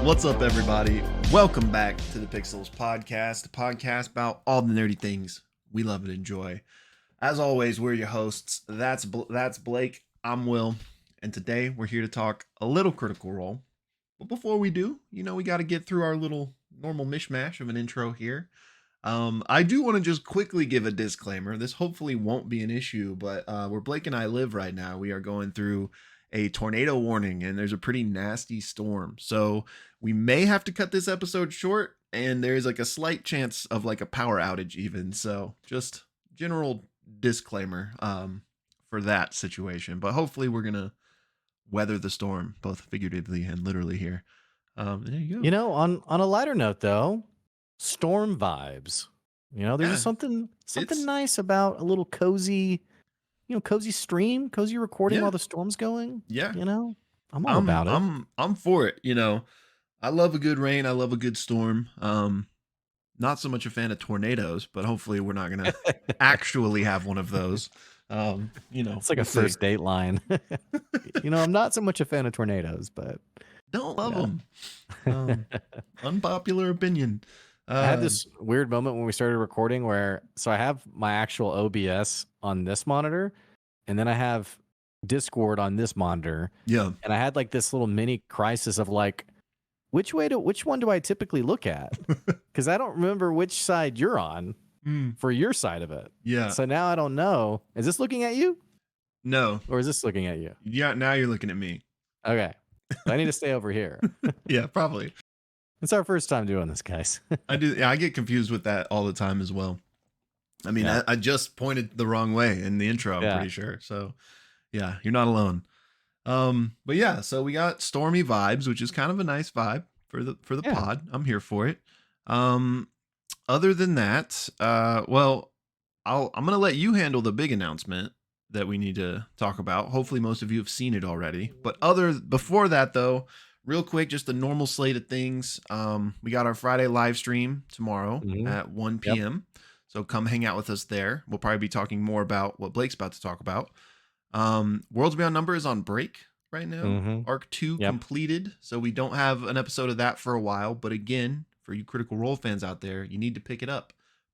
What's up, everybody? Welcome back to the Pixelists Podcast, a podcast about all the nerdy things we love and enjoy. As always, we're your hosts. That's Blake. I'm Will, and today we're here to talk a little Critical Role. But before we do, we got to get through our little normal mishmash of an intro here. I do want to just quickly give a disclaimer. This hopefully won't be an issue, but where Blake and I live right now, we are going through a tornado warning, and there's a pretty nasty storm. So we may have to cut this episode short, and there's like a slight chance of like a power outage even. So just general disclaimer for that situation. But hopefully we're going to weather the storm, both figuratively and literally here. There you go. On a lighter note, though, storm vibes. There's just something nice about a little cozy, cozy stream, cozy recording while the storm's going. Yeah. I'm all about it. I'm for it. I love a good rain. I love a good storm. Not so much a fan of tornadoes, but hopefully we're not going to actually have one of those. It's like a first date line. I'm not so much a fan of tornadoes, but don't love them. Unpopular opinion. I had this weird moment when we started recording where, so I have my actual OBS on this monitor, and then I have Discord on this monitor. Yeah. And I had like this little mini crisis of like, which one do I typically look at? Because I don't remember which side you're on for your side of it. Yeah. So now I don't know. Is this looking at you? No. Or is this looking at you? Yeah. Now you're looking at me. Okay. So I need to stay over here. Yeah, probably. It's our first time doing this, guys. I do. Yeah, I get confused with that all the time as well. I mean, I just pointed the wrong way in the intro, I'm pretty sure. So yeah, you're not alone. But yeah, so we got stormy vibes, which is kind of a nice vibe for the pod. I'm here for it. Other than that, I'm gonna let you handle the big announcement that we need to talk about. Hopefully most of you have seen it already. But before that though, real quick, just the normal slate of things. We got our Friday live stream tomorrow at 1 p.m. So come hang out with us there. We'll probably be talking more about what Blake's about to talk about. Worlds Beyond Number is on break right now. Arc 2 completed. So we don't have an episode of that for a while. But again, for you Critical Role fans out there, you need to pick it up.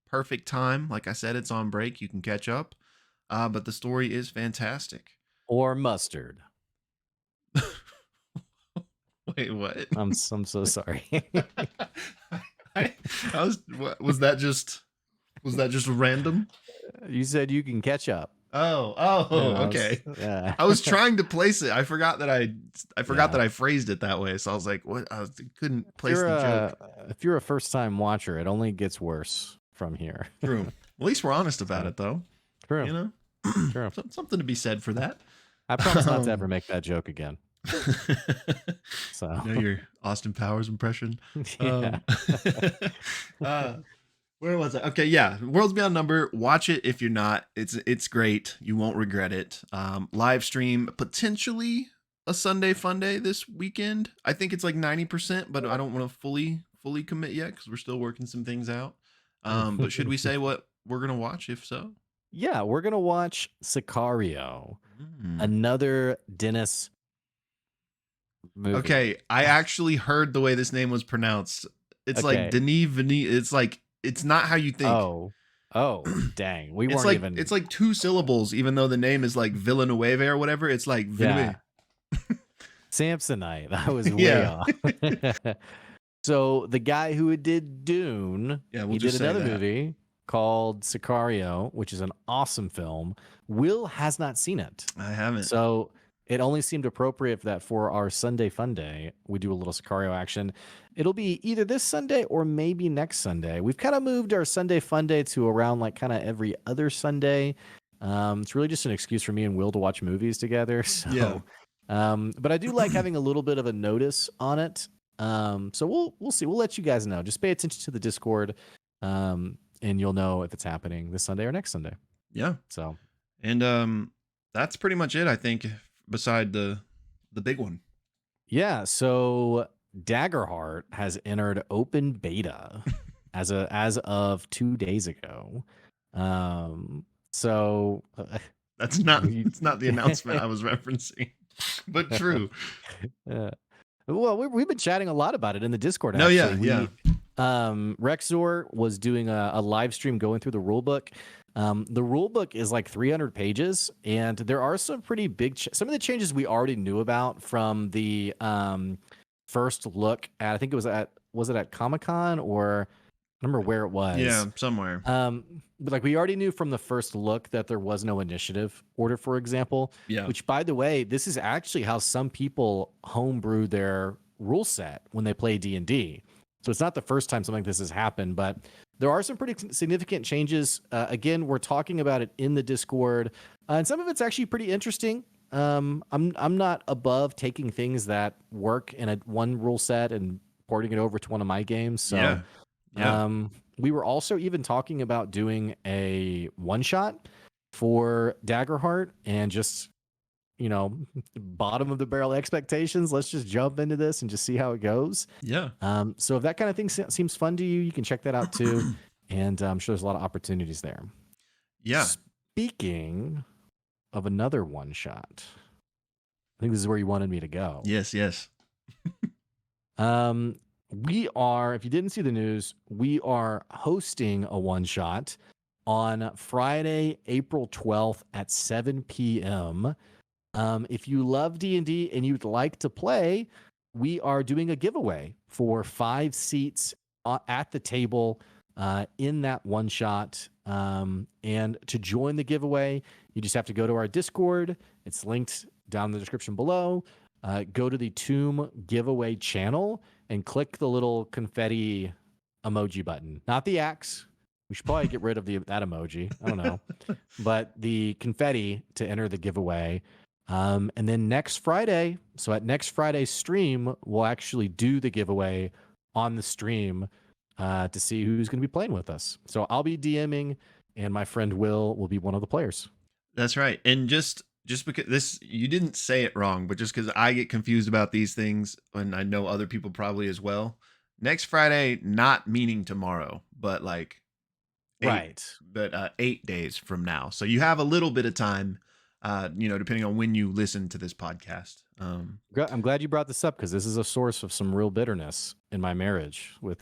Perfect time. Like I said, it's on break. You can catch up. But the story is fantastic. Or mustard. Wait, what? I'm so sorry. Was that just random? You said you can catch up. Okay. I was trying to place it. I forgot that I phrased it that way. So I was like, what? I couldn't place the joke. If you're a first-time watcher, it only gets worse from here. True. At least we're honest about it, though. True. True. Something to be said for that. I promise not to ever make that joke again. So your Austin Powers impression. Yeah. Where was I? Okay, yeah. Worlds Beyond Number. Watch it if you're not. It's great. You won't regret it. Live stream, potentially a Sunday fun day this weekend. I think it's like 90%, but I don't want to fully commit yet because we're still working some things out. But should we say what we're gonna watch if so? Yeah, we're gonna watch Sicario, another Dennis movie. Okay, I actually heard the way this name was pronounced. It's like Denis Villeneuve. It's not how you think. Oh, dang. It's like two syllables, even though the name is like Villeneuve or whatever. It's like Villeneuve. Samsonite. I was way off. So the guy who did Dune, he did another movie called Sicario, which is an awesome film. Will has not seen it. I haven't. So it only seemed appropriate for our Sunday fun day. We do a little Sicario action. It'll be either this Sunday or maybe next Sunday. We've kind of moved our Sunday fun day to around like kind of every other Sunday. It's really just an excuse for me and Will to watch movies together. So, but I do like having a little bit of a notice on it. So we'll see. We'll let you guys know. Just pay attention to the Discord, and you'll know if it's happening this Sunday or next Sunday. Yeah. So, and that's pretty much it, I think. Beside the big one. Yeah, so Daggerheart has entered open beta as of 2 days ago. So that's not it's not the announcement I was referencing, but true. Well, we've been chatting a lot about it in the Discord. No, Actually, yeah. Rexor was doing a live stream going through the rule book. The rule book is like 300 pages, and there are some pretty big. Some of the changes we already knew about from the first look at. I think it was it at Comic-Con, or I don't remember where it was. Yeah, somewhere. But like we already knew from the first look that there was no initiative order, for example. Yeah. Which, by the way, this is actually how some people homebrew their rule set when they play D&D. So it's not the first time something like this has happened, but there are some pretty significant changes. Again, we're talking about it in the Discord, and some of it's actually pretty interesting. I'm not above taking things that work in one rule set and porting it over to one of my games. So, we were also even talking about doing a one shot for Daggerheart, and just, bottom of the barrel expectations. Let's just jump into this and just see how it goes. Yeah. So if that kind of thing seems fun to you, you can check that out too. And I'm sure there's a lot of opportunities there. Yeah. Speaking of another one shot, I think this is where you wanted me to go. Yes. We are, if you didn't see the news, we are hosting a one shot on Friday, April 12th at 7 p.m. If you love D&D and you'd like to play, we are doing a giveaway for 5 seats at the table in that one shot. And to join the giveaway, you just have to go to our Discord. It's linked down in the description below. Go to the Tomb giveaway channel and click the little confetti emoji button, not the axe. We should probably get rid of that emoji. I don't know, but the confetti to enter the giveaway. And then next Friday, so at next Friday's stream, we'll actually do the giveaway on the stream to see who's going to be playing with us. So I'll be DMing, and my friend will be one of the players. That's right. And just because you didn't say it wrong, but just because I get confused about these things, and I know other people probably as well. Next Friday, not meaning tomorrow, but like 8 days from now. So you have a little bit of time, depending on when you listen to this podcast. I'm glad you brought this up, because this is a source of some real bitterness in my marriage with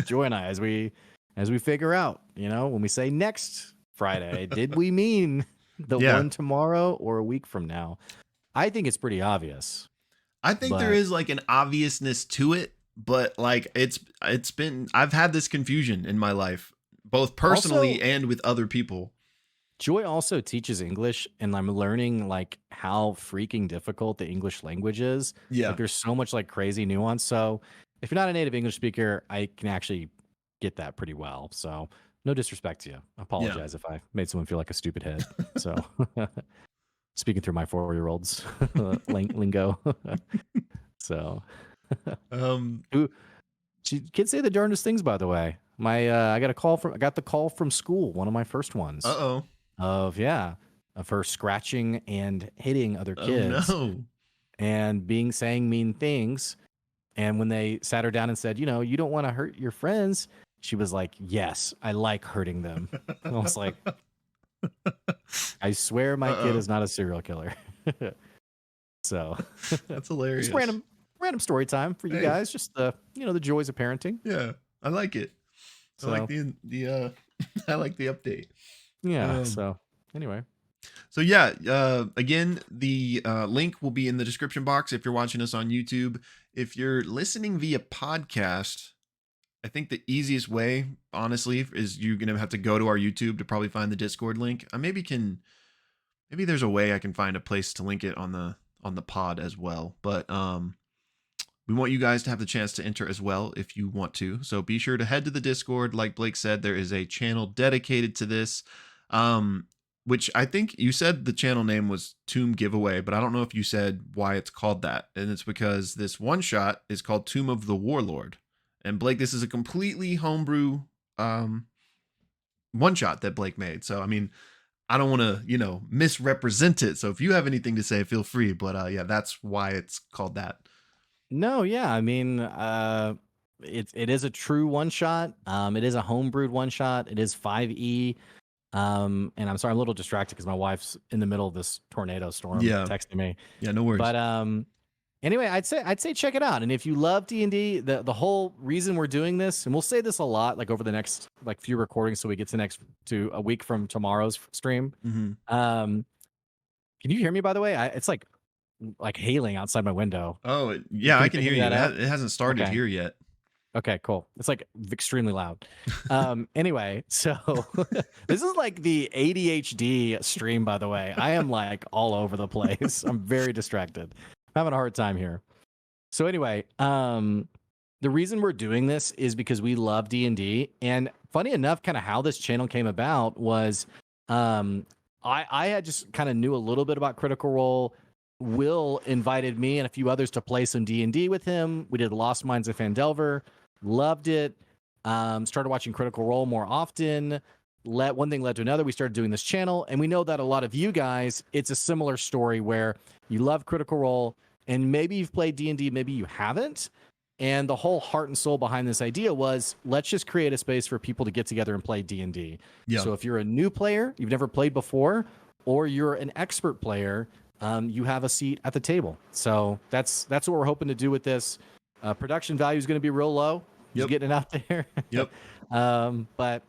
Joy and I, as we figure out, when we say next Friday, did we mean the one tomorrow or a week from now? I think it's pretty obvious. I think there is like an obviousness to it, but like I've had this confusion in my life, both personally and with other people. Joy also teaches English, and I'm learning like how freaking difficult the English language is. Yeah. Like there's so much like crazy nuance. So if you're not a native English speaker, I can actually get that pretty well. So no disrespect to you. I apologize if I made someone feel like a stupid head. So speaking through my 4-year-old's lingo. So kids say the darndest things, by the way. I got the call from school, one of my first ones. Of her scratching and hitting other kids. Oh, no. And saying mean things. And when they sat her down and said, you don't want to hurt your friends, she was like, yes, I like hurting them. And I was like, I swear my kid is not a serial killer. So that's hilarious. Just random story time for you guys. Just the joys of parenting. Yeah, I like it. So, I like the I like the update. Yeah. So anyway. So yeah, again, the link will be in the description box if you're watching us on YouTube. If you're listening via podcast, I think the easiest way, honestly, is you're going to have to go to our YouTube to probably find the Discord link. Maybe there's a way I can find a place to link it on the pod as well. But we want you guys to have the chance to enter as well if you want to. So be sure to head to the Discord. Like Blake said, there is a channel dedicated to this. Which I think you said the channel name was Tomb Giveaway, but I don't know if you said why it's called that. And it's because this one shot is called Tomb of the Warlord. And Blake, this is a completely homebrew one shot that Blake made. So, I mean, I don't want to, misrepresent it. So if you have anything to say, feel free. But yeah, that's why it's called that. No, yeah. I mean, it is a true one shot. It is a homebrewed one shot. It is 5e. And I'm sorry, I'm a little distracted because my wife's in the middle of this tornado storm texting me. Yeah, no worries. But Anyway, I'd say check it out. And if you love D&D, the whole reason we're doing this, and we'll say this a lot, like over the next like few recordings, so we get to a week from tomorrow's stream. Can you hear me, by the way? It's like hailing outside my window. Oh, yeah, I can hear you. It hasn't started Okay. here yet. Okay, cool. It's like extremely loud. Anyway, so this is like the ADHD stream, by the way. I am like all over the place. I'm very distracted. I'm having a hard time here. So anyway, the reason we're doing this is because we love D&D. And funny enough, kind of how this channel came about was I had just kind of knew a little bit about Critical Role. Will invited me and a few others to play some D&D with him. We did Lost Mines of Phandelver. Loved it. Started watching Critical Role more often. One thing led to another. We started doing this channel. And we know that a lot of you guys, it's a similar story where you love Critical Role. And maybe you've played D&D, maybe you haven't. And the whole heart and soul behind this idea was, let's just create a space for people to get together and play D&D. Yeah. So if you're a new player, you've never played before, or you're an expert player, you have a seat at the table. So that's what we're hoping to do with this. Production value is going to be real low. Just getting it out there. Yep. But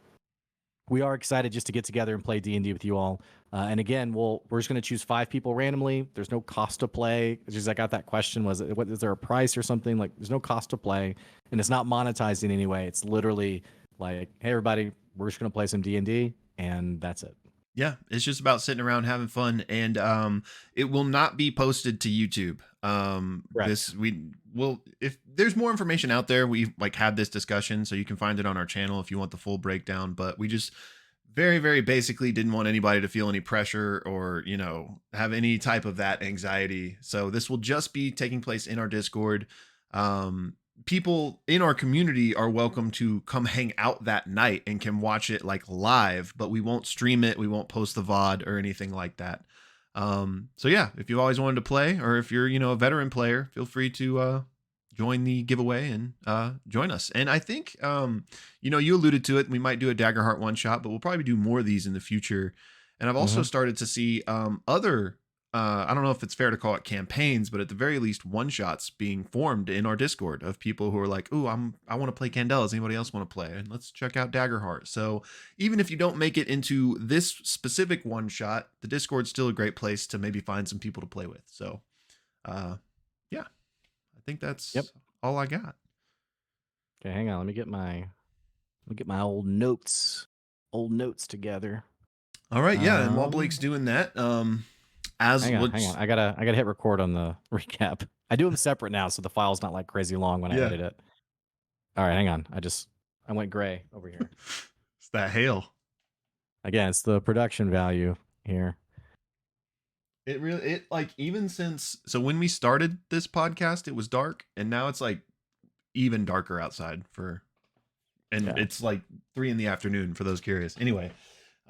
we are excited just to get together and play D&D with you all. And again, we're just going to choose 5 people randomly. There's no cost to play. It's just I got that question. Is there a price or something? Like, there's no cost to play, and it's not monetized in any way. It's literally like, hey, everybody, we're just going to play some D&D, and that's it. Yeah, it's just about sitting around having fun, and it will not be posted to YouTube. If there's more information out there, we like had this discussion, so you can find it on our channel if you want the full breakdown. But we just very, very basically didn't want anybody to feel any pressure or, have any type of that anxiety. So this will just be taking place in our Discord. People in our community are welcome to come hang out that night and can watch it like live, but we won't stream it. We won't post the VOD or anything like that. So yeah, if you've always wanted to play, or if you're, a veteran player, feel free to, join the giveaway and, join us. And I think, you alluded to it. We might do a Daggerheart one shot, but we'll probably do more of these in the future. And I've also started to see, other, I don't know if it's fair to call it campaigns, but at the very least, one shots being formed in our Discord of people who are like, "Ooh, I want to play Candela. Does anybody else want to play? And let's check out Daggerheart." So even if you don't make it into this specific one shot, the Discord's still a great place to maybe find some people to play with. So, yeah, I think that's all I got. Okay, hang on. Let me get my old notes together. All right, yeah. And while Blake's doing that, hang on. I gotta hit record on the recap. I do them separate now, so the file's not like crazy long when I edit it. All right, hang on. I went gray over here. It's that hail. Again, it's the production value here. Even since, so when we started this podcast, it was dark, and now it's like even darker outside it's like 3 PM for those curious. Anyway.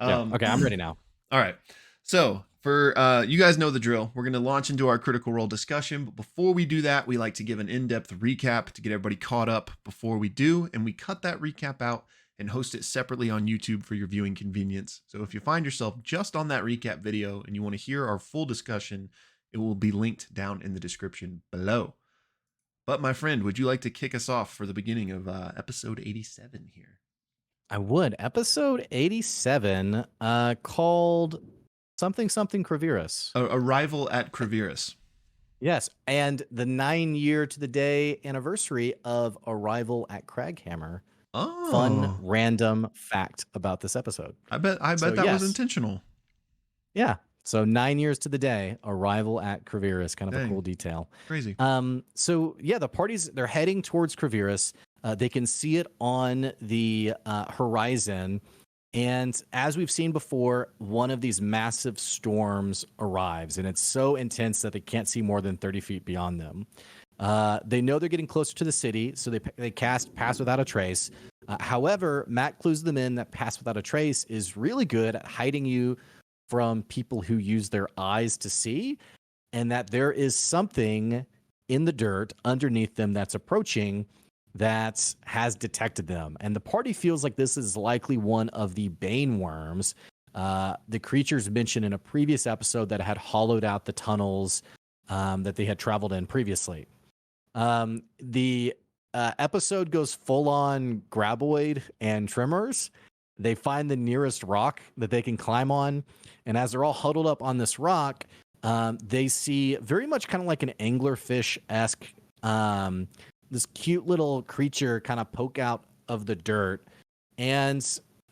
Okay, I'm ready now. All right. So for you guys know the drill. We're going to launch into our Critical Role discussion. But before we do that, we like to give an in-depth recap to get everybody caught up before we do. And we cut that recap out and host it separately on YouTube for your viewing convenience. So if you find yourself just on that recap video and you want to hear our full discussion, it will be linked down in the description below. But my friend, would you like to kick us off for the beginning of episode 87 here? I would. Episode 87, called something Keviris. Arrival at Keviris. Yes, and the 9-year to the day anniversary of Arrival at Craghammer. Oh, fun random fact about this episode. I bet that was intentional. Yeah. So 9 years to the day, Arrival at Keviris, kind of a cool detail. Crazy. So yeah, the parties, they're heading towards Keviris. They can see it on the horizon. And as we've seen before, one of these massive storms arrives, and it's so intense that they can't see more than 30 feet beyond them. They know they're getting closer to the city, so they cast Pass Without a Trace. However, Matt clues them in that Pass Without a Trace is really good at hiding you from people who use their eyes to see, and that there is something in the dirt underneath them that's approaching that has detected them. And the party feels like this is likely one of the Bane worms. The creatures mentioned in a previous episode that had hollowed out the tunnels that they had traveled in previously. The episode goes full on graboid and tremors. They find the nearest rock that they can climb on. And as they're all huddled up on this rock, they see very much kind of like an anglerfish-esque, this cute little creature kind of poke out of the dirt. And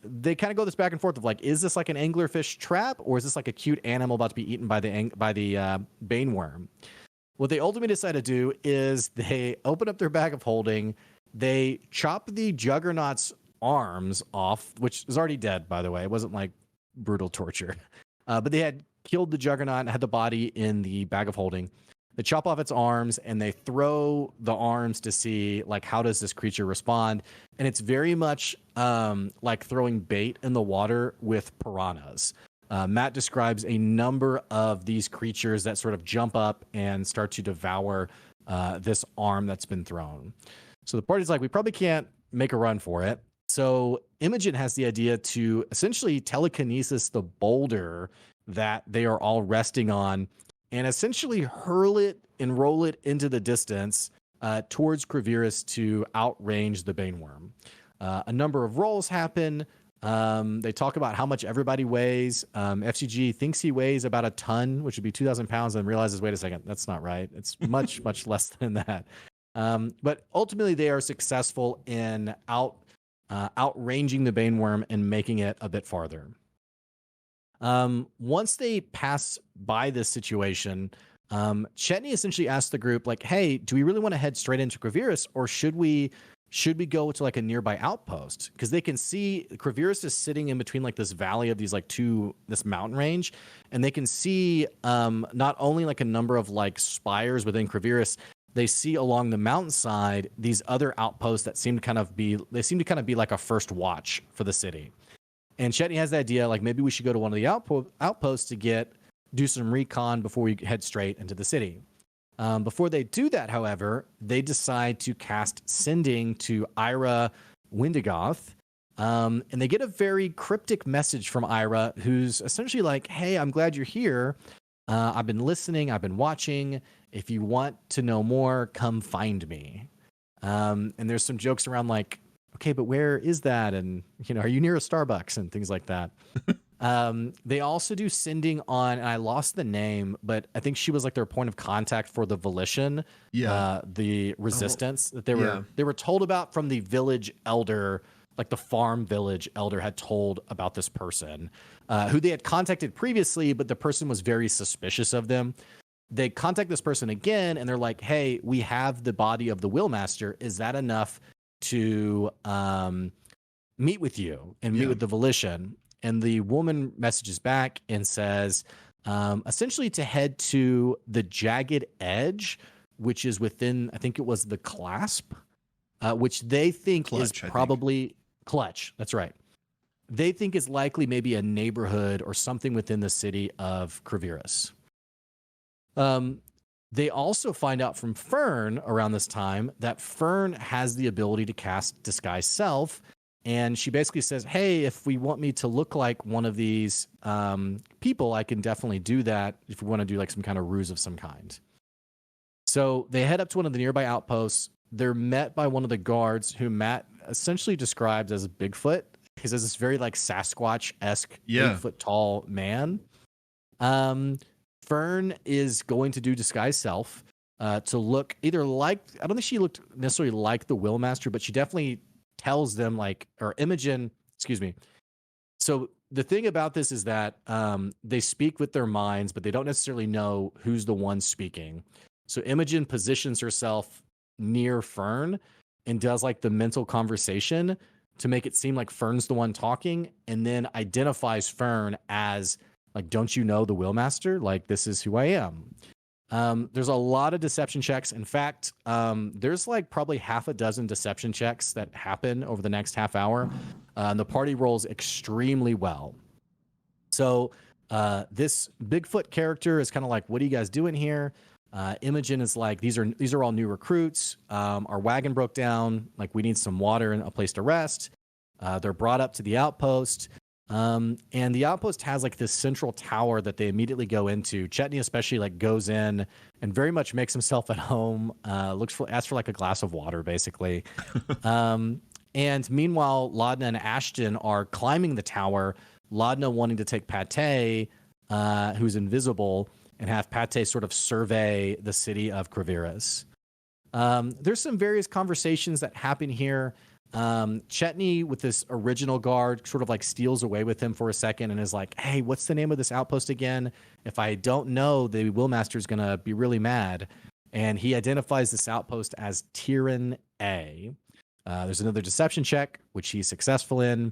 they kind of go this back and forth of like, is this like an anglerfish trap, or is this like a cute animal about to be eaten by the bane worm? What they ultimately decide to do is they open up their bag of holding. They chop the Juggernaut's arms off, which is already dead, by the way. It wasn't like brutal torture. But they had killed the Juggernaut and had the body in the bag of holding. They chop off its arms and they throw the arms to see like how does this creature respond. And it's very much like throwing bait in the water with piranhas. Matt describes a number of these creatures that sort of jump up and start to devour this arm that's been thrown. So the party's like, we probably can't make a run for it. So Imogen has the idea to essentially telekinesis the boulder that they are all resting on and essentially hurl it and roll it into the distance towards Keviris to outrange the Bane Worm. A number of rolls happen. They talk about how much everybody weighs. F.C.G. thinks he weighs about a ton, which would be 2,000 pounds, and realizes, wait a second, that's not right. It's much, much less than that. But ultimately, they are successful in outranging the Bane Worm and making it a bit farther. Once they pass by this situation, Chetney essentially asks the group, like, hey, do we really want to head straight into Keviris, or should we go to like a nearby outpost? Because they can see Keviris is sitting in between like this valley of these like this mountain range, and they can see not only like a number of like spires within Keviris, they see along the mountainside these other outposts that seem to kind of be like a first watch for the city. And Chetney has the idea, like, maybe we should go to one of the outposts to do some recon before we head straight into the city. Before they do that, however, they decide to cast Sending to Ira Windigoth. And they get a very cryptic message from Ira, who's essentially like, hey, I'm glad you're here. I've been listening. I've been watching. If you want to know more, come find me. And there's some jokes around like, okay, but where is that? And, are you near a Starbucks and things like that? They also do Sending on, and I lost the name, but I think she was like their point of contact for the Volition, the resistance that they were told about from the village elder, like the farm village elder had told about this person, who they had contacted previously, but the person was very suspicious of them. They contact this person again, and they're like, hey, we have the body of the Willmaster. Is that enough to meet with you and meet with the Volition? And the woman messages back and says, essentially to head to the Jagged Edge, which is within, I think it was the Clasp, which they think Clutch, is probably Clutch. That's right. They think is likely maybe a neighborhood or something within the city of Keviris. They also find out from Fern around this time that Fern has the ability to cast Disguise Self. And she basically says, hey, if we want me to look like one of these people, I can definitely do that if we want to do like some kind of ruse of some kind. So they head up to one of the nearby outposts. They're met by one of the guards who Matt essentially describes as Bigfoot. He says this very like Sasquatch-esque 8-foot tall man. Fern is going to do Disguise Self to look either like, I don't think she looked necessarily like the Willmaster, but she definitely tells them Imogen, excuse me. So the thing about this is that they speak with their minds, but they don't necessarily know who's the one speaking. So Imogen positions herself near Fern and does like the mental conversation to make it seem like Fern's the one talking, and then identifies Fern as like, don't you know the Willmaster? Like, this is who I am. There's a lot of deception checks. In fact, there's like probably half a dozen deception checks that happen over the next half hour. And the party rolls extremely well. So this Bigfoot character is kind of like, what are you guys doing here? Imogen is like, these are all new recruits. Our wagon broke down. Like, we need some water and a place to rest. They're brought up to the outpost. And the outpost has like this central tower that they immediately go into. Chetney especially like goes in and very much makes himself at home. Asks for like a glass of water, basically. And meanwhile, Laudna and Ashton are climbing the tower. Laudna wanting to take Pate, who's invisible, and have Pate sort of survey the city of Keviris. There's some various conversations that happen here. Chetney, with this original guard, sort of like steals away with him for a second and is like, hey, what's the name of this outpost again? If I don't know, the Willmaster's going to be really mad. And he identifies this outpost as Tyran A. There's another deception check, which he's successful in.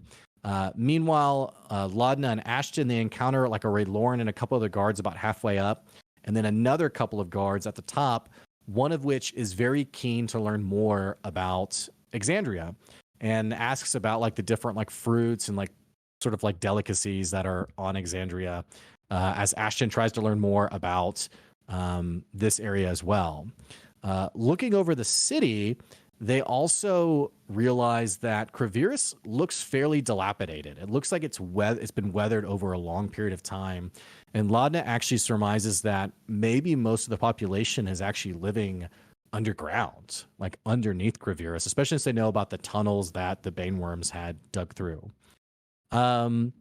Meanwhile, Laudna and Ashton, they encounter like a Ray Lauren and a couple other guards about halfway up. And then another couple of guards at the top, one of which is very keen to learn more about Exandria and asks about like the different like fruits and like sort of like delicacies that are on Exandria, as Ashton tries to learn more about this area as well. Looking over the city, they also realize that Keviris looks fairly dilapidated. It looks like it's been weathered over a long period of time. And Laudna actually surmises that maybe most of the population is actually living underground, like underneath Keviris, especially since they know about the tunnels that the Baneworms had dug through. From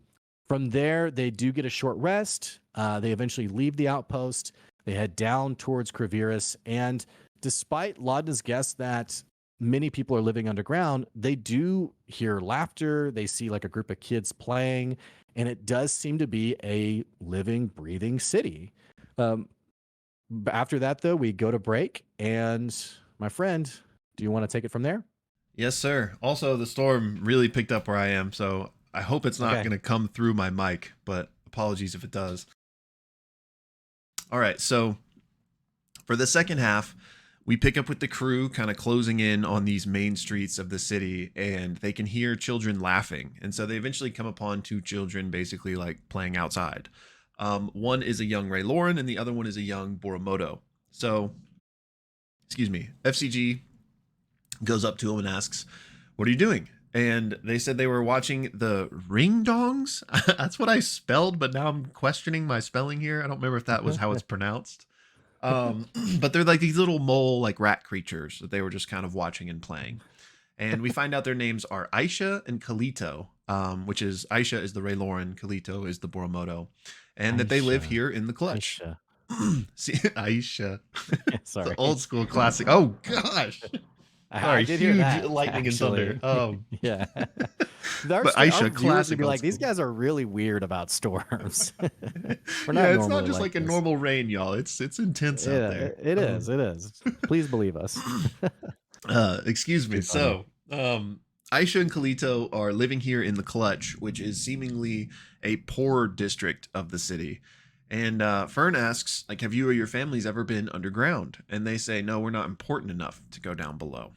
there, they do get a short rest. They eventually leave the outpost. They head down towards Keviris. And despite Laudna's guess that many people are living underground, they do hear laughter. They see like a group of kids playing, and it does seem to be a living, breathing city. After that, though, we go to break, and my friend, do you want to take it from there? Yes, sir. Also, the storm really picked up where I am, so I hope it's not going to come through my mic, but apologies if it does. All right, so for the second half, we pick up with the crew kind of closing in on these main streets of the city, and they can hear children laughing. And so they eventually come upon two children basically like playing outside. One is a young Ray Lauren and the other one is a young Boromoto. So, F.C.G. goes up to him and asks, what are you doing? And they said they were watching the Ring Dongs. That's what I spelled, but now I'm questioning my spelling here. I don't remember if that was how it's pronounced. But they're like these little mole, like rat creatures that they were just kind of watching and playing. And we find out their names are Aisha and Kalito, which is Aisha is the Ray Lauren, Kalito is the Boromoto, and that they live here in the clutch. Aisha. See, Aisha. Sorry. The old school classic. Oh, gosh. Sorry, huge lightning actually. And thunder. Yeah. But Aisha, classic. Be like, these guys are really weird about storms. It's not just like a normal rain, y'all. It's intense out there. It is. Please believe us. Excuse me. So, Aisha and Kalito are living here in the Clutch, which is seemingly a poorer district of the city. And Fern asks, like, have you or your families ever been underground? And they say, no, we're not important enough to go down below.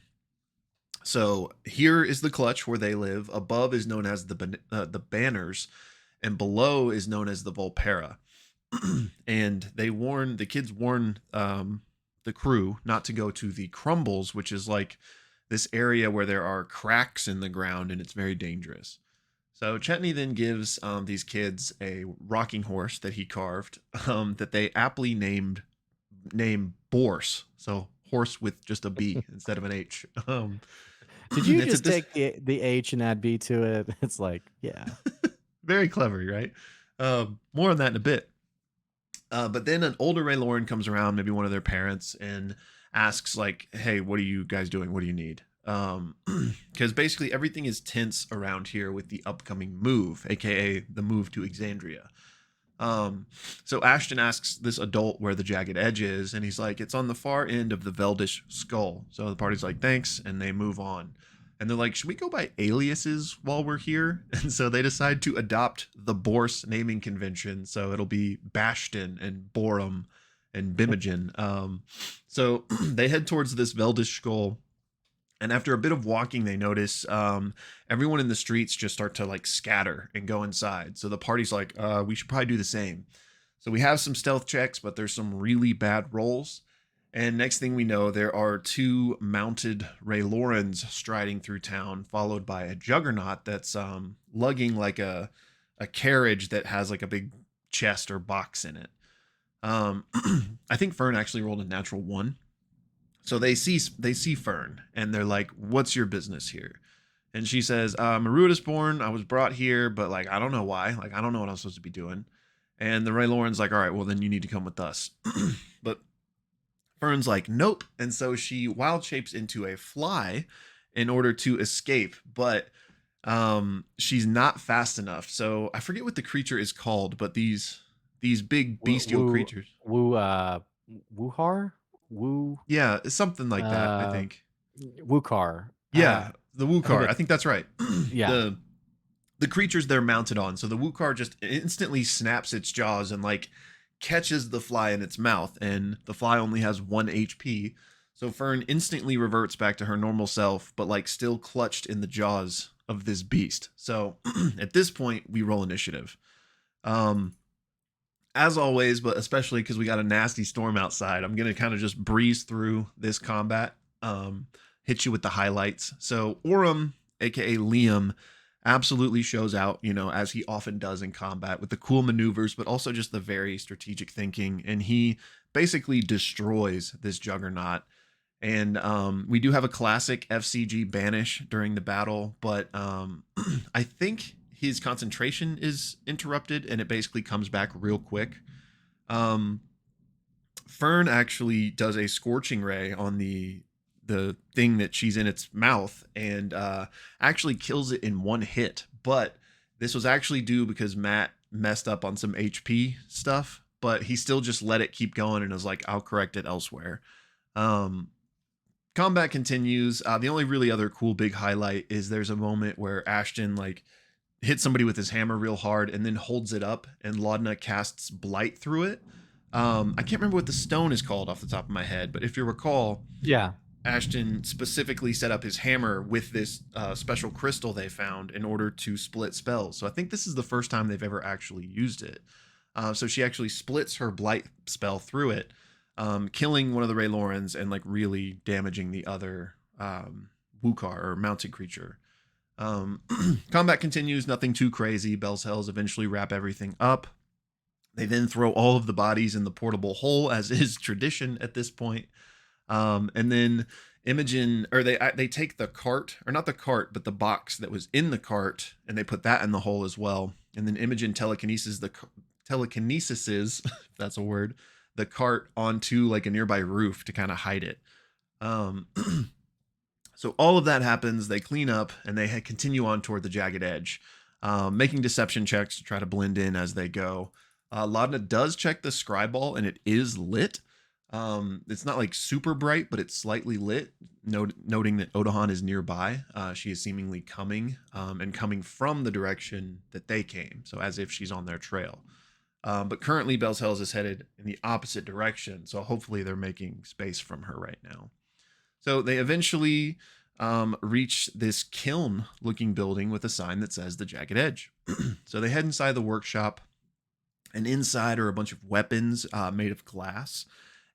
So here is the Clutch where they live. Above is known as the Banners, and below is known as the Volpera. And the kids warn the crew not to go to the Crumbles, which is like this area where there are cracks in the ground and it's very dangerous. So Chetney then gives these kids a rocking horse that he carved that they aptly name Borse. So horse with just a B instead of an H. Did you just take the H and add B to it? It's like, yeah. Very clever, right? More on that in a bit. But then an older Ray Lauren comes around, maybe one of their parents, and asks like, hey, what are you guys doing? What do you need? Because basically everything is tense around here with the upcoming move, aka the move to Exandria. So Ashton asks this adult where the jagged edge is, and he's like, it's on the far end of the Veldish skull. So the party's like, thanks, and they move on. And they're like, should we go by aliases while we're here? And so they decide to adopt the Borse naming convention. So it'll be Bastion and Borum and Bimogen. So they head towards this Veldish skull. And after a bit of walking, they notice everyone in the streets just start to like scatter and go inside. So the party's like, we should probably do the same. So we have some stealth checks, but there's some really bad rolls. And next thing we know, there are two mounted Ray Laurens striding through town, followed by a juggernaut that's lugging like a a carriage that has like a big chest or box in it. I think Fern actually rolled a natural 1. So they see Fern and they're like, "What's your business here?" And she says, "Maruta's born. I was brought here, but like I don't know why. Like I don't know what I'm supposed to be doing." And the Ray Lauren's like, "All right, well then you need to come with us." But Fern's like, "Nope." And so she wild shapes into a fly in order to escape, but she's not fast enough. So I forget what the creature is called, but these big bestial creatures. Wuhar? Woo Yeah, it's something like that, I uh think. Wukar. Yeah, the I think Wukar. I that's think that's right. yeah. The creatures they're mounted on. So the Wukar just instantly snaps its jaws and like catches the fly in its mouth, and the fly only has 1 HP. So Fern instantly reverts back to her normal self, but like still clutched in the jaws of this beast. So at this point, we roll initiative. Um, as always, but especially because we got a nasty storm outside, I'm gonna kind of just breeze through this combat. Hit you with the highlights. So Orem, aka Liam, absolutely shows out, as he often does in combat with the cool maneuvers, but also just the very strategic thinking. And he basically destroys this juggernaut. And we do have a classic F.C.G. banish during the battle, but I think his concentration is interrupted and it basically comes back real quick. Um, Fern actually does a scorching ray on the thing that she's in its mouth and actually kills it in 1 hit. But this was actually due because Matt messed up on some HP stuff, but he still just let it keep going and was like, "I'll correct it elsewhere." Um, Combat continues. The only really other cool big highlight is there's a moment where Ashton like hits somebody with his hammer real hard and then holds it up, and Laudna casts Blight through it. I can't remember what the stone is called off the top of my head, but if you recall, Yeah. Ashton specifically set up his hammer with this special crystal they found in order to split spells. So I think this is the first time they've ever actually used it. So she actually splits her Blight spell through it, killing one of the Ray Laurens and like really damaging the other Wukar or mounted creature. Combat continues, nothing too crazy. Bell's Hells eventually wrap everything up. They then throw all of the bodies in the portable hole, as is tradition at this point. And then Imogen, or they take the cart, or not the cart, but the box that was in the cart, and they put that in the hole as well. And then Imogen telekinesis if that's a word, the cart onto like a nearby roof to kind of hide it. Um, so all of that happens. They clean up and they continue on toward the jagged edge, making deception checks to try to blend in as they go. Laudna does check the scry ball and it is lit. It's not like super bright, but it's slightly lit, noting that Odahan is nearby. She is seemingly coming and coming from the direction that they came. So as if she's on their trail. But currently Bell's Hells is headed in the opposite direction. So hopefully they're making space from her right now. So they eventually reach this kiln looking building with a sign that says the Jagged Edge. So they head inside the workshop, and inside are a bunch of weapons made of glass.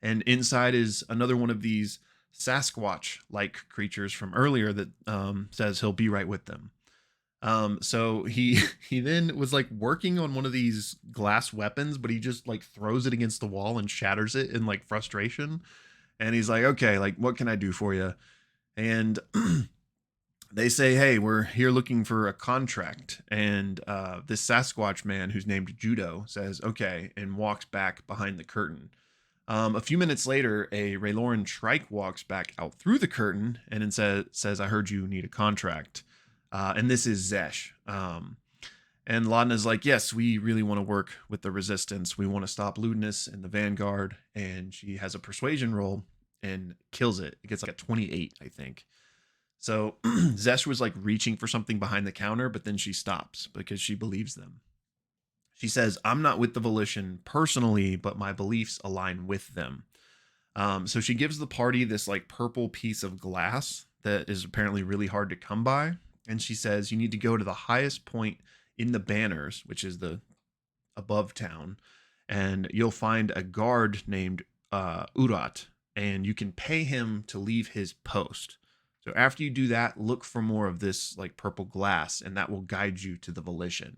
And inside is another one of these Sasquatch-like creatures from earlier that says he'll be right with them. So he then was like working on one of these glass weapons, but he just like throws it against the wall and shatters it in like frustration. And he's like, "Okay, like what can I do for you?" And they say, "Hey, we're here looking for a contract." And this Sasquatch man who's named Judo says, "Okay," and walks back behind the curtain. A few minutes later, a Rayloran Trike walks back out through the curtain and then says, "I heard you need a contract." And this is Zesh. And Laudna's like, "Yes, we really want to work with the Resistance. We want to stop lewdness in the Vanguard." And she has a persuasion roll and kills it. It gets like a 28, I think. So Zesh was like reaching for something behind the counter, but then she stops because she believes them. She says, "I'm not with the Volition personally, but my beliefs align with them." So she gives the party this like purple piece of glass that is apparently really hard to come by. And she says, "You need to go to the highest point in the banners, which is the above town, and you'll find a guard named Urat, and you can pay him to leave his post. So after you do that, look for more of this like purple glass, and that will guide you to the Volition."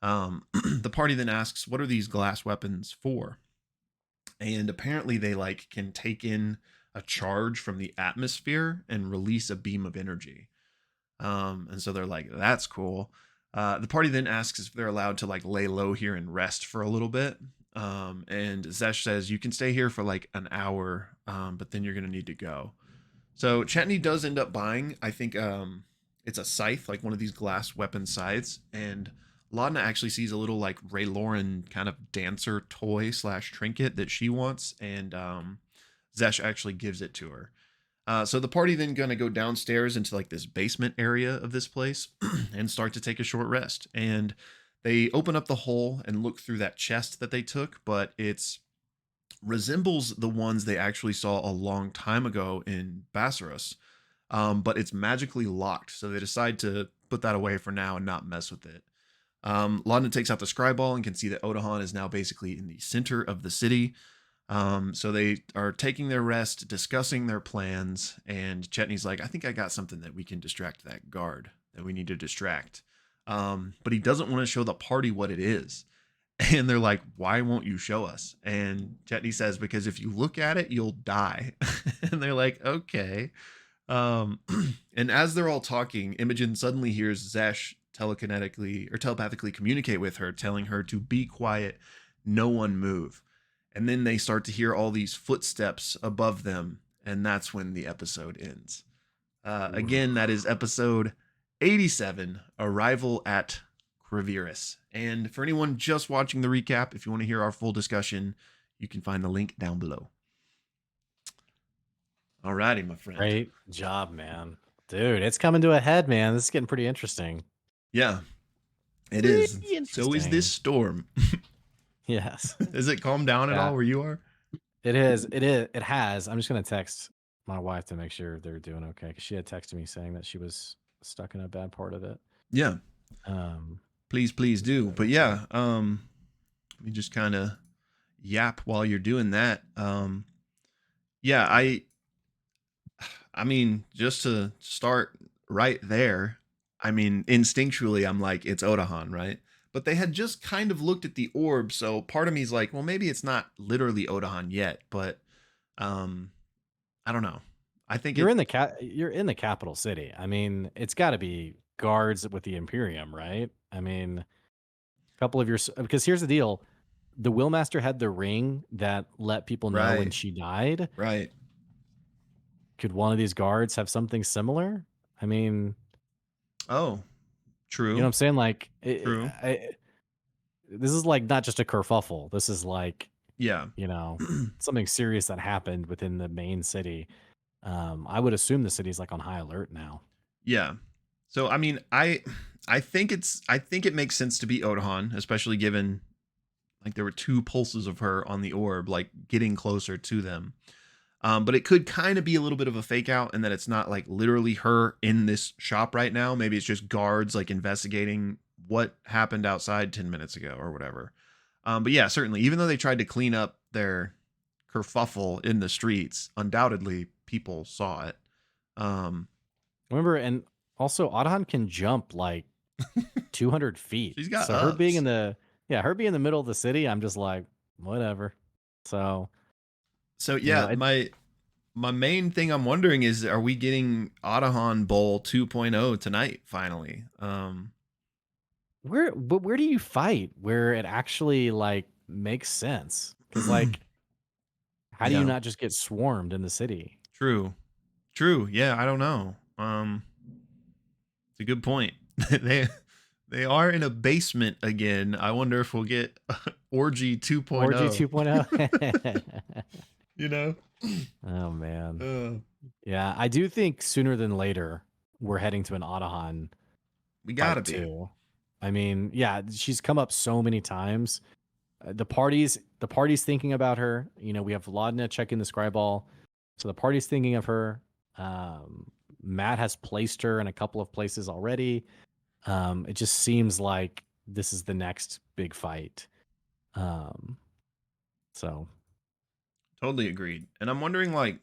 The party then asks, what are these glass weapons for? And apparently they like can take in a charge from the atmosphere and release a beam of energy. And so they're like, that's cool. The party then asks if they're allowed to like lay low here and rest for a little bit. And Zesh says, you can stay here for like an hour, but then you're going to need to go. So Chetney does end up buying, I think it's a scythe, like one of these glass weapon scythes. And Laudna actually sees a little like Ray Lauren kind of dancer toy slash trinket that she wants. And Zesh actually gives it to her. So the party then gonna go downstairs into like this basement area of this place and start to take a short rest. And they open up the hole and look through that chest that they took, but it's resembles the ones they actually saw a long time ago in Bassaros. But it's magically locked, so they decide to put that away for now and not mess with it. London takes out the scryball and can see that Odahan is now basically in the center of the city. So they are taking their rest, discussing their plans, and Chetney's like, I think I got something that we can distract that guard that we need to distract. But he doesn't want to show the party what it is. And they're like, why won't you show us? And Chetney says, because if you look at it, you'll die. And they're like, okay. Um, and as they're all talking, Imogen suddenly hears Zesh telekinetically or telepathically communicate with her, telling her to be quiet, no one move. And then they start to hear all these footsteps above them, and that's when the episode ends. Again, that is episode 87, Arrival at Keviris. And for anyone just watching the recap, if you want to hear our full discussion, you can find the link down below. Alrighty, my friend. Great job, man. Dude, it's coming to a head, man. This is getting pretty interesting. Yeah, it is. So is this storm. Yes. Has it calmed down at all where you are? It is. It has. I'm just going to text my wife to make sure they're doing okay, because she had texted me saying that she was stuck in a bad part of it. Yeah. Please do. But yeah, let me just kind of yap while you're doing that. Yeah, I mean, just to start right there, I mean, instinctually, I'm like, it's Odahan, right? But they had just kind of looked at the orb, so part of me is like, well, maybe it's not literally Odahan yet, but I don't know. I think you're in the capital city. I mean, it's got to be guards with the Imperium, right? I mean, a couple of your, because here's the deal: the Willmaster had the ring that let people know when she died. Right. Could one of these guards have something similar? I mean, oh, true. You know what I'm saying? Like, true. This is like not just a kerfuffle. This is like, yeah, you know, something serious that happened within the main city. I would assume the city's like on high alert now. Yeah. So I mean, I think it makes sense to be Odahan, especially given like there were 2 pulses of her on the orb, like getting closer to them. But it could kind of be a little bit of a fake out, and that it's not like literally her in this shop right now. Maybe it's just guards like investigating what happened outside 10 minutes ago or whatever. But yeah, certainly, even though they tried to clean up their kerfuffle in the streets, undoubtedly people saw it. Remember, and also Odahan can jump like 200 feet. She's got her being in the middle of the city, I'm just like, whatever. So yeah, my main thing I'm wondering is, are we getting Odahan Bowl 2.0 tonight finally? Where do you fight where it actually like makes sense? Because like, how do you not just get swarmed in the city? True. Yeah, I don't know. It's a good point. they are in a basement again. I wonder if we'll get Orgy 2.0. Orgy 2.0. You know? Oh man. Yeah, I do think sooner than later we're heading to an Odahan. We gotta be. Too. I mean, yeah, she's come up so many times. The party's thinking about her. You know, we have Laudna checking the scryball, so the party's thinking of her. Matt has placed her in a couple of places already. It just seems like this is the next big fight. So totally agreed. And I'm wondering, like,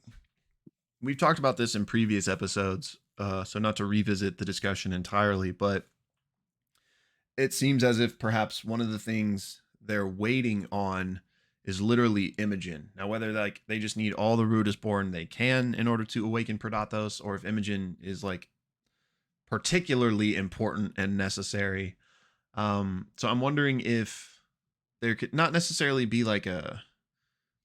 we've talked about this in previous episodes, so not to revisit the discussion entirely, but it seems as if perhaps one of the things they're waiting on is literally Imogen. Now, whether like they just need all the Rudisborn they can in order to awaken Predatos, or if Imogen is like particularly important and necessary. So I'm wondering if there could not necessarily be like a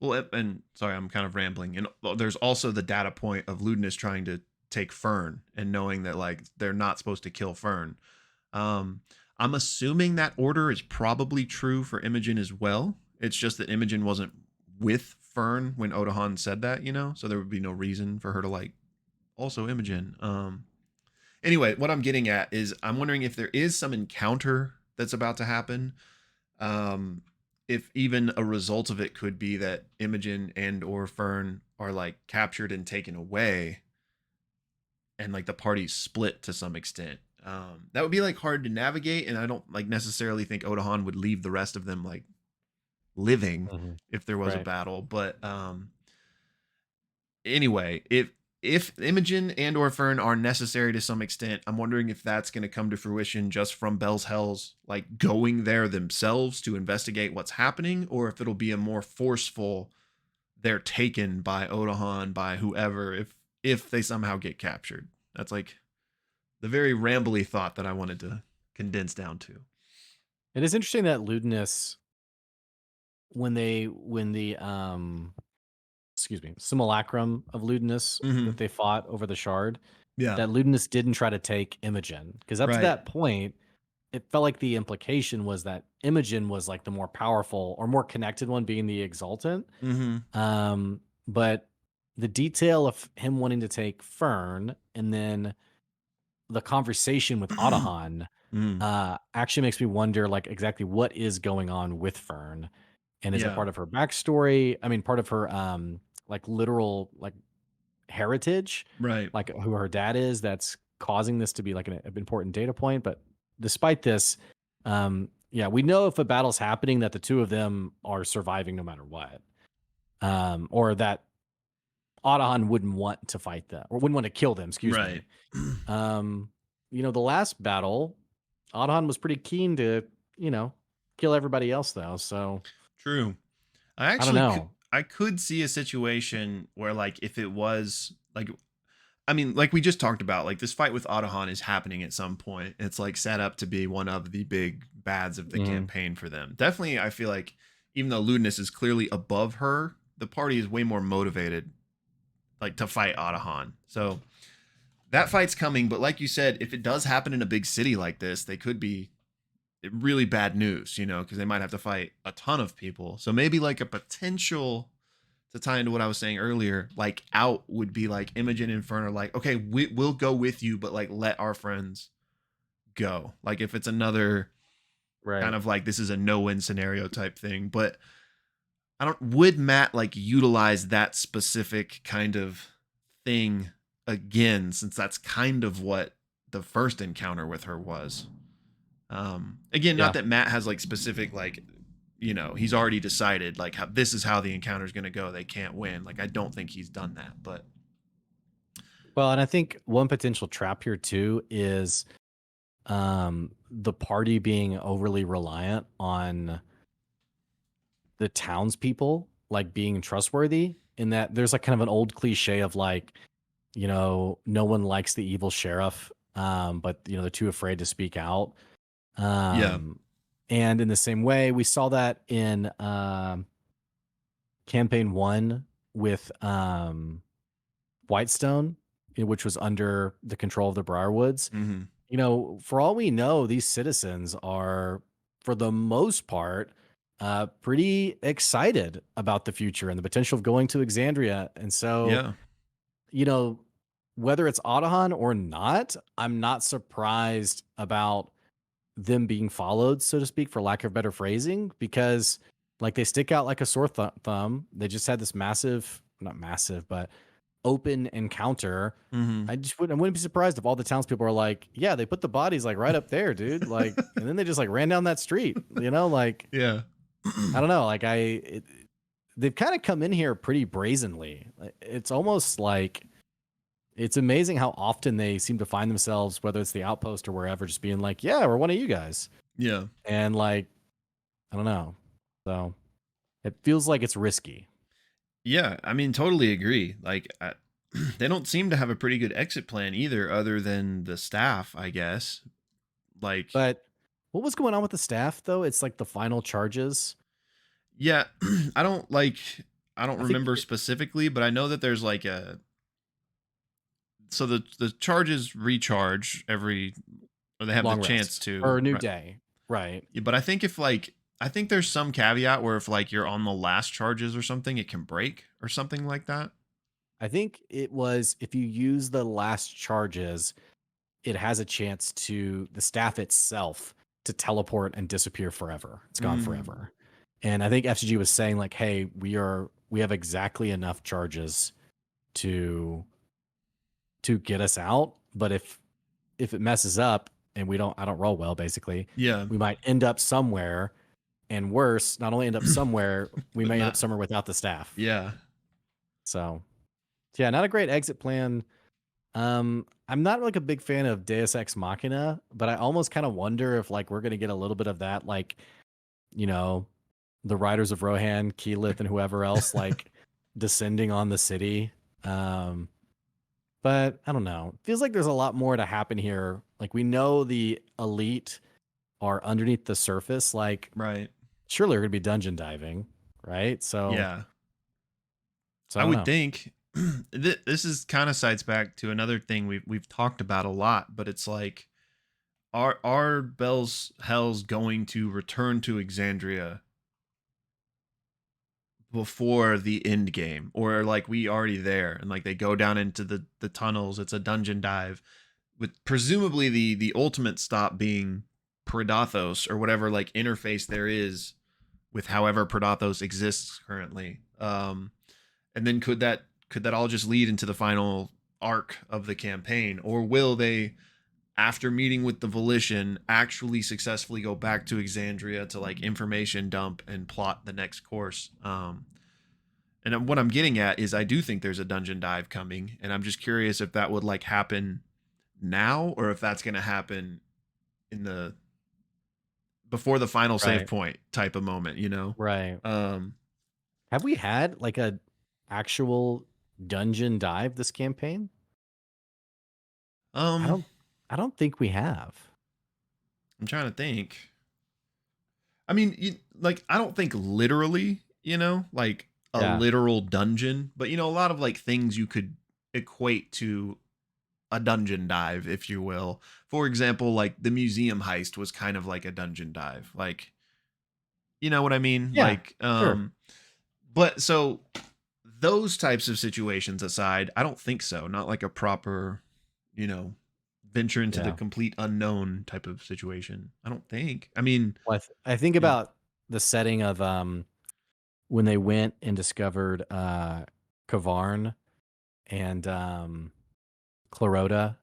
well, and sorry, I'm kind of rambling. And there's also the data point of Ludinus trying to take Fern and knowing that like they're not supposed to kill Fern. Um, I'm assuming that order is probably true for Imogen as well. It's just that Imogen wasn't with Fern when Odahan said that, you know, so there would be no reason for her to like also Imogen. Anyway, what I'm getting at is I'm wondering if there is some encounter that's about to happen. Um, if even a result of it could be that Imogen and or Fern are like captured and taken away, and like the parties split to some extent. That would be like hard to navigate, and I don't like necessarily think Odahan would leave the rest of them like living if there was a battle. But anyway, if Imogen and or Fern are necessary to some extent, I'm wondering if that's going to come to fruition just from Bell's Hells like going there themselves to investigate what's happening, or if it'll be a more forceful they're taken by Odahan, by whoever, if they somehow get captured. That's like the very rambly thought that I wanted to condense down to. It is interesting that Ludinus, when the simulacrum of Ludinus that they fought over the shard, that Ludinus didn't try to take Imogen, because up to that point, it felt like the implication was that Imogen was like the more powerful or more connected one, being the exultant. But the detail of him wanting to take Fern and then the conversation with Odahan actually makes me wonder like exactly what is going on with Fern. And is it part of her backstory? I mean, part of her like literal like heritage, right? Like who her dad is, that's causing this to be like an important data point. But despite this, yeah, we know if a battle's happening that the two of them are surviving no matter what, or that Odahan wouldn't want to fight them or wouldn't want to kill them. Excuse me. You know, the last battle, Odahan was pretty keen to, you know, kill everybody else though. So true. I don't know. I could see a situation where like if it was like, I mean, like we just talked about, like this fight with Odahan is happening at some point. It's like set up to be one of the big bads of the campaign for them. Definitely, I feel like even though Ludinus is clearly above her, the party is way more motivated like to fight Odahan. So that fight's coming, but like you said, if it does happen in a big city like this, they could be really bad news, you know, because they might have to fight a ton of people. So maybe like a potential to tie into what I was saying earlier, like out would be like Imogen and Fern are like, okay, we'll go with you, but like let our friends go. Like if it's another kind of like this is a no-win scenario type thing. But I don't, would Matt like utilize that specific kind of thing again, since that's kind of what the first encounter with her was? Again, not that Matt has like specific, like, you know, he's already decided like how this is how the encounter is going to go. They can't win. Like, I don't think he's done that, but. Well, and I think one potential trap here too is the party being overly reliant on the townspeople like being trustworthy, in that there's like kind of an old cliche of like, you know, no one likes the evil sheriff, but you know, they're too afraid to speak out. And in the same way, we saw that in campaign 1 with Whitestone, which was under the control of the Briarwoods. You know, for all we know, these citizens are, for the most part, pretty excited about the future and the potential of going to Exandria. And so, you know, whether it's Odahan or not, I'm not surprised about them being followed, so to speak, for lack of better phrasing, because like they stick out like a sore thumb. They just had this massive, not massive, but open encounter. I wouldn't be surprised if all the townspeople are like, yeah, they put the bodies like right up there, dude. Like, and then they just like ran down that street, you know, like, I don't know. Like they've kind of come in here pretty brazenly. It's almost like, it's amazing how often they seem to find themselves, whether it's the outpost or wherever, just being like, yeah, we're one of you guys. Yeah. And like, I don't know. So it feels like it's risky. Yeah, I mean, totally agree. Like, they don't seem to have a pretty good exit plan either, other than the staff, I guess. Like, But what was going on with the staff though? It's like the final charges. yeah, I don't like, I don't I think remember specifically, but I know that there's like so the charges recharge every, or they have the long chance rest to, or a new right? day. Right. Yeah, but I think if like, I think there's some caveat where if like you're on the last charges or something, it can break or something like that. I think it was if you use the last charges, it has a chance to the staff itself to teleport and disappear forever. It's gone Mm, forever. And I think FCG was saying like, hey, we have exactly enough charges to get us out. But if it messes up and I don't roll well, basically, yeah, we might end up somewhere. And worse, not only end up somewhere, we but may end up not, somewhere without the staff. yeah, So yeah, not a great exit plan. I'm not like a big fan of Deus Ex Machina, but I almost kind of wonder if like we're gonna get a little bit of that, like, you know, the Riders of Rohan, Keyleth, and whoever else like descending on the city. Um, but I don't know. Feels like there's a lot more to happen here. Like we know the elite are underneath the surface. Like right. surely we're gonna be dungeon diving, right? Yeah. So I I don't would know. think this is kind of sides back to another thing we've talked about a lot, but it's like, are Bell's Hells going to return to Exandria before the end game, or like we already there and like they go down into the tunnels? It's a dungeon dive with presumably the ultimate stop being Predathos or whatever like interface there is with however Predathos exists currently. And then could that all just lead into the final arc of the campaign, or will they, after meeting with the Volition, actually successfully go back to Exandria to like information dump and plot the next course? And what I'm getting at is I do think there's a dungeon dive coming, and I'm just curious if that would like happen now, or if that's going to happen in the before the final save Right. point type of moment, you know? Right. Um, Have we had like a actual dungeon dive this campaign? I um, don't I don't think we have. I'm trying to think. I mean, like I don't think literally, like a Yeah. literal dungeon, but a lot of like things you could equate to a dungeon dive, if you will. For example, like the museum heist was kind of like a dungeon dive. Like, you know what I mean? Yeah. Like, Sure. but so those types of situations aside, I don't think so. Not like a proper, you know, venture into the Yeah. complete unknown type of situation. I don't think. I mean, Well, I think yeah, about the setting of when they went and discovered Kavarn and Clarota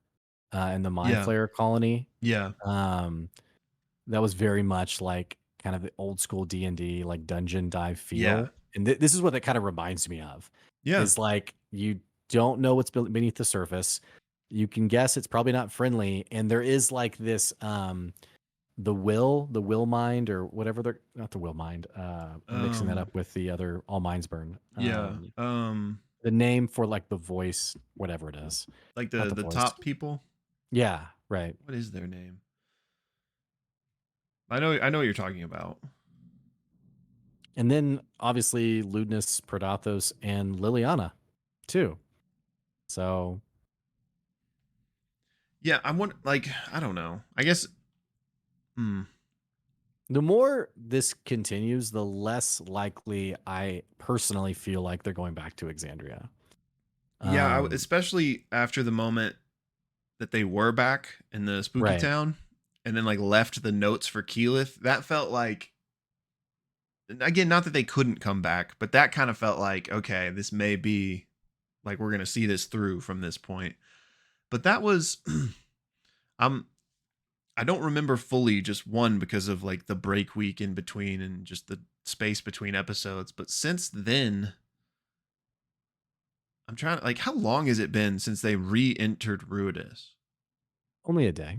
and the Mind yeah, Flayer colony. yeah, Um that was very much like kind of the old school D&D like dungeon dive yeah, feel. And this is what it kind of reminds me of. yeah. Is like you don't know what's beneath the surface. You can guess it's probably not friendly and there is like this the will mind or whatever they're not the will mind. I'm mixing that Um, up with the other all minds burn. yeah. The name for like the voice whatever it is. Like Not the the the voice. top people. Yeah, right. What is their name? I know what you're talking about. And then obviously Ludnus, Predathos, and Liliana too. So Yeah, I want like I don't know. I guess. Hmm. the more this continues, the less likely I personally feel like they're going back to Exandria. Yeah, Um, especially after the moment that they were back in the spooky right. town, and then like left the notes for Keyleth. That felt like, again, not that they couldn't come back, but that kind of felt like, okay, this may be like we're gonna see this through from this point. But that was, I'm I don't remember fully, just one because of like the break week in between and just the space between episodes. But since then, I'm trying to like, how long has it been since they re-entered Ruidus? Only a day.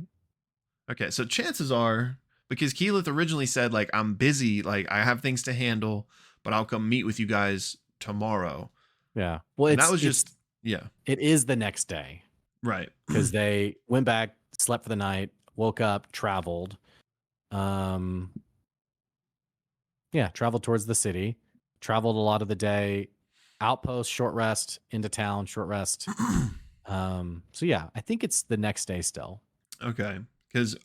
Okay, so chances are because Keyleth originally said like I'm busy, like I have things to handle, but I'll come meet with you guys tomorrow. Yeah. Well, And that was just it is the next day. Right. Because they went back, slept for the night, woke up, traveled. Traveled towards the city, traveled a lot of the day, outpost, short rest, into town, short rest. So yeah, I think it's the next day still. Okay. Because,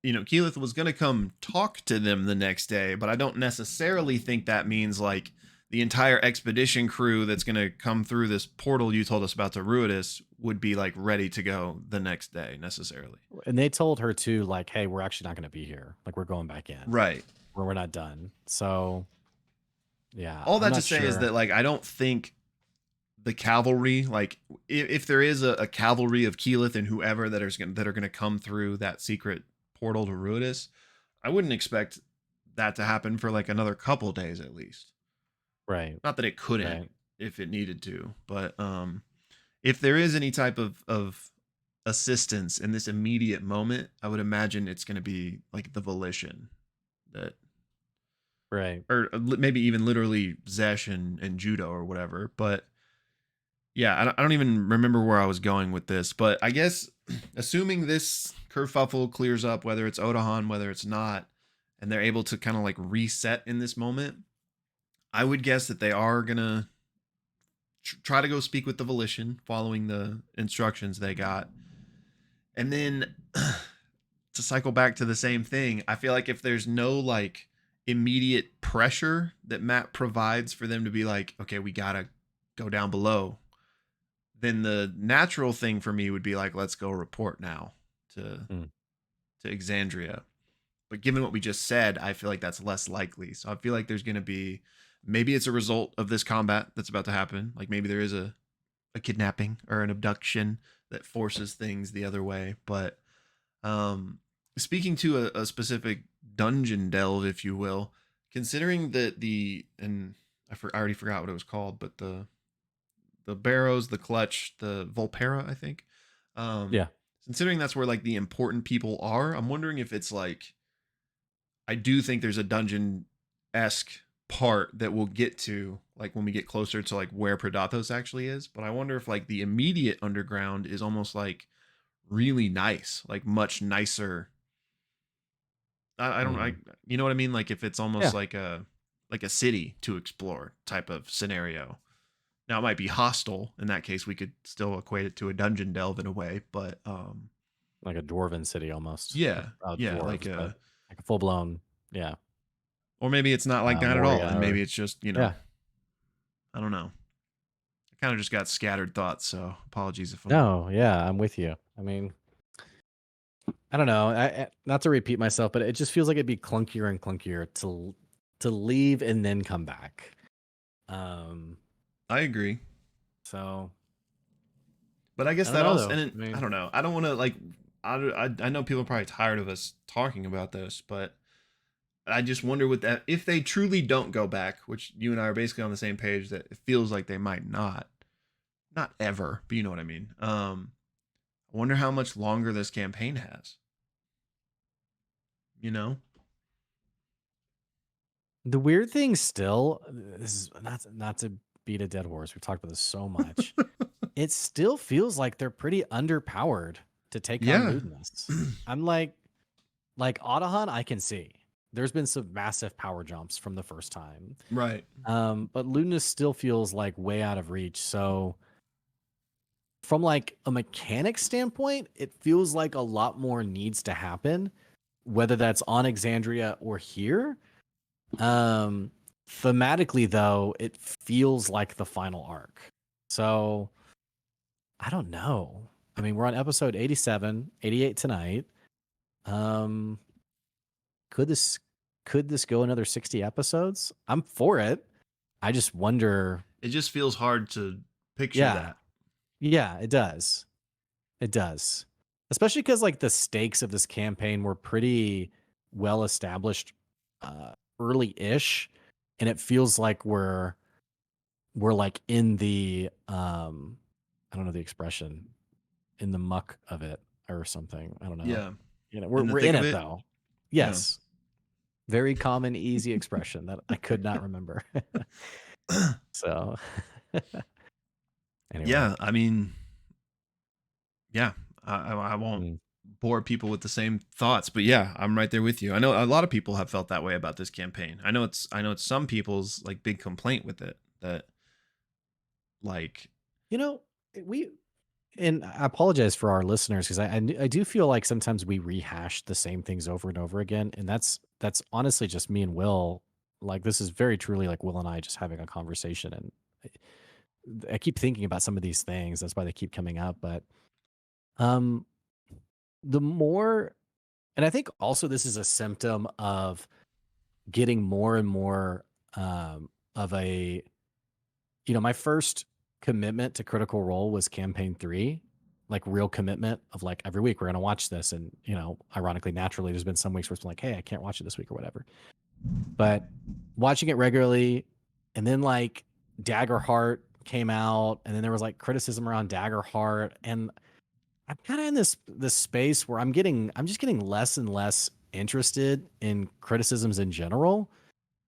Keyleth was going to come talk to them the next day, but I don't necessarily think that means like the entire expedition crew that's going to come through this portal you told us about to Ruidus would be like ready to go the next day necessarily. And they told her too, like, hey, we're actually not going to be here. Like, we're going back in. Right. Or we're not done. So yeah. All that to say is that like I don't think the cavalry, like if there is a cavalry of Keyleth and whoever that are going to come through that secret portal to Ruidus, I wouldn't expect that to happen for like another couple days at least. Right. Not that it couldn't if it needed to, but if there is any type of assistance in this immediate moment, I would imagine it's going to be like the Volition that. Right. Or maybe even literally Zesh and Judo or whatever. But yeah, I don't even remember where I was going with this. But I guess assuming this kerfuffle clears up, whether it's Odahan, whether it's not, and they're able to kind of like reset in this moment, I would guess that they are going to try to go speak with the Volition following the instructions they got. And then to cycle back to the same thing, I feel like if there's no like immediate pressure that Matt provides for them to be like, okay, we gotta go down below, then the natural thing for me would be like, let's go report now to Exandria. But given what we just said, I feel like that's less likely. So I feel like there's gonna be, maybe it's a result of this combat that's about to happen. Like maybe there is a kidnapping or an abduction that forces things the other way. But speaking to a specific dungeon delve, if you will, considering that I already forgot what it was called, but the Barrows, the Clutch, the Volpera, I think. Considering that's where like the important people are, I'm wondering if it's like, I do think there's a dungeon-esque part that we'll get to like when we get closer to like where Predathos actually is. But I wonder if like the immediate underground is almost like really nice, like much nicer. I don't you know what I mean? Like if it's almost like a city to explore type of scenario. Now it might be hostile. In that case, we could still equate it to a dungeon delve in a way, but like a dwarven city almost. Yeah, dwarves, like a full blown, yeah. Or maybe it's not like that at all, and maybe it's just I don't know. I kind of just got scattered thoughts, so apologies if I'm with you. I mean, I don't know. Not to repeat myself, but it just feels like it'd be clunkier and clunkier to leave and then come back. I agree. So, but I guess that also, I don't know. I don't want to like. I know people are probably tired of us talking about this, but I just wonder with that, if they truly don't go back, which you and I are basically on the same page that it feels like they might not ever, but you know what I mean. I wonder how much longer this campaign has. You know? The weird thing still, this is not to beat a dead horse. We've talked about this so much. It still feels like they're pretty underpowered to take on Ludinus. I'm like Odahan, I can see. There's been some massive power jumps from the first time. Right. But Ludinus still feels like way out of reach. So from like a mechanic standpoint, it feels like a lot more needs to happen, whether that's on Exandria or here. Thematically though, it feels like the final arc. So I don't know. I mean, we're on episode 87, 88 tonight. Could this go another 60 episodes? I'm for it. I just wonder. It just feels hard to picture that. Yeah, it does. It does. Especially because like the stakes of this campaign were pretty well established early-ish. And it feels like we're like in the I don't know the expression, in the muck of it or something. I don't know. Yeah. We're in it though. Yes. Very common, easy expression that I could not remember. So anyway. Yeah, I mean, yeah, I won't Mm. bore people with the same thoughts, but yeah, I'm right there with you. I know a lot of people have felt that way about this campaign. I know it's some people's like big complaint with it that like You know, we and I apologize for our listeners because I do feel like sometimes we rehash the same things over and over again, and that's honestly just me and Will. Like this is very truly like Will and I just having a conversation, and I keep thinking about some of these things. That's why they keep coming up. But um, the more, and I think also this is a symptom of getting more and more of a, my first commitment to Critical Role was Campaign 3, like real commitment of like every week we're going to watch this. And, ironically, naturally, there's been some weeks where it's been like, hey, I can't watch it this week or whatever. But watching it regularly, and then like Daggerheart came out, and then there was like criticism around Daggerheart. And I'm kind of in this space where I'm just getting less and less interested in criticisms in general,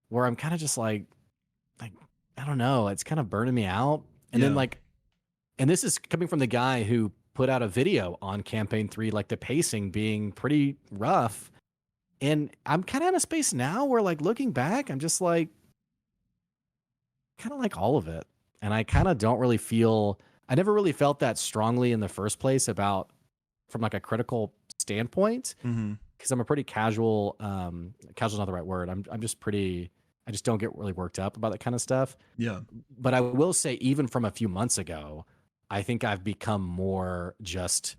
where I'm kind of just like I don't know, it's kind of burning me out. And then yeah. like, and this is coming from the guy who put out a video on campaign 3, like the pacing being pretty rough. And I'm kind of in a space now where like looking back, I'm just like kind of like all of it. And I kind of don't really feel I never really felt that strongly in the first place about from like a critical standpoint Mhm. because I'm a pretty casual not the right word. I'm just pretty I just don't get really worked up about that kind of stuff. Yeah. But I will say, even from a few months ago, I think I've become more just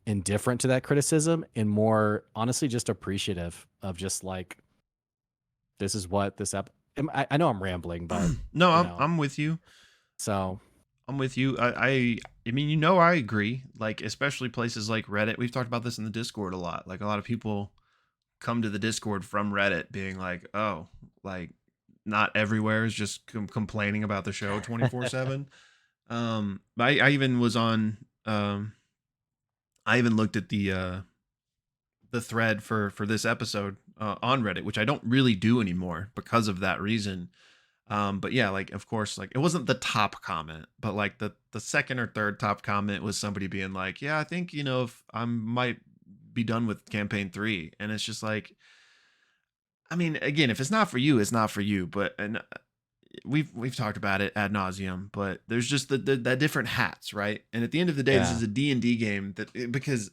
indifferent to that criticism and more honestly just appreciative of just like, this is what this I know I'm rambling, but No, you I'm know, I'm with you. so I'm with you. I mean, I agree. Like, especially places like Reddit. We've talked about this in the Discord a lot. Like, a lot of people come to the Discord from Reddit being like, "Oh, like not everywhere is just complaining about the show 24/7." I even was on I even looked at the thread for this episode on Reddit, which I don't really do anymore because of that reason. But yeah, like of course, like it wasn't the top comment, but like the second or third top comment was somebody being like, "Yeah, I think if I might be done with campaign 3," and it's just like, I mean, again, if it's not for you, it's not for you. But and we've talked about it ad nauseum, but there's just the different hats, right? And at the end of the day, this yeah, is a D&D game because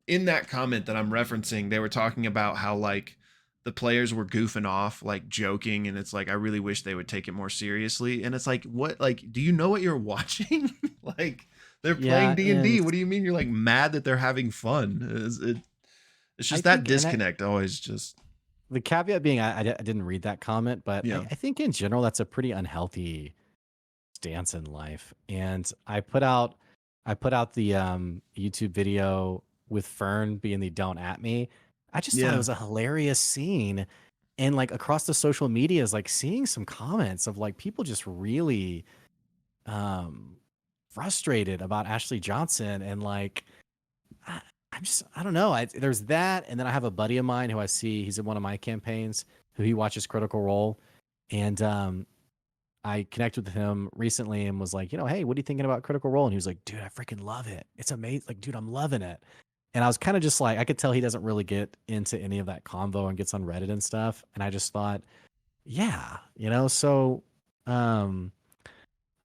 in that comment that I'm referencing, they were talking about how like the players were goofing off, like joking, and it's like I really wish they would take it more seriously. And it's like, what? Like, do you know what you're watching? Like, they're playing yeah, D&D. and What do you mean you're like mad that they're having fun? It's I just that think, and disconnect always just the caveat being, I didn't read that comment, but yeah I think in general that's a pretty unhealthy stance in life. And I put out the YouTube video with Fern being the "Don't at me." I just thought it yeah was a hilarious scene. And like across the social media is like seeing some comments of like people just really um frustrated about Ashley Johnson and like I, I don't know. There's that, and then I have a buddy of mine who I see he's in one of my campaigns who he watches Critical Role, and I connected with him recently and was like, hey, what are you thinking about Critical Role? And he was like, dude, I freaking love it. It's amazing. Like, dude, I'm loving it. And I was kind of just like, I could tell he doesn't really get into any of that convo and gets on Reddit and stuff. And I just thought, yeah, so um,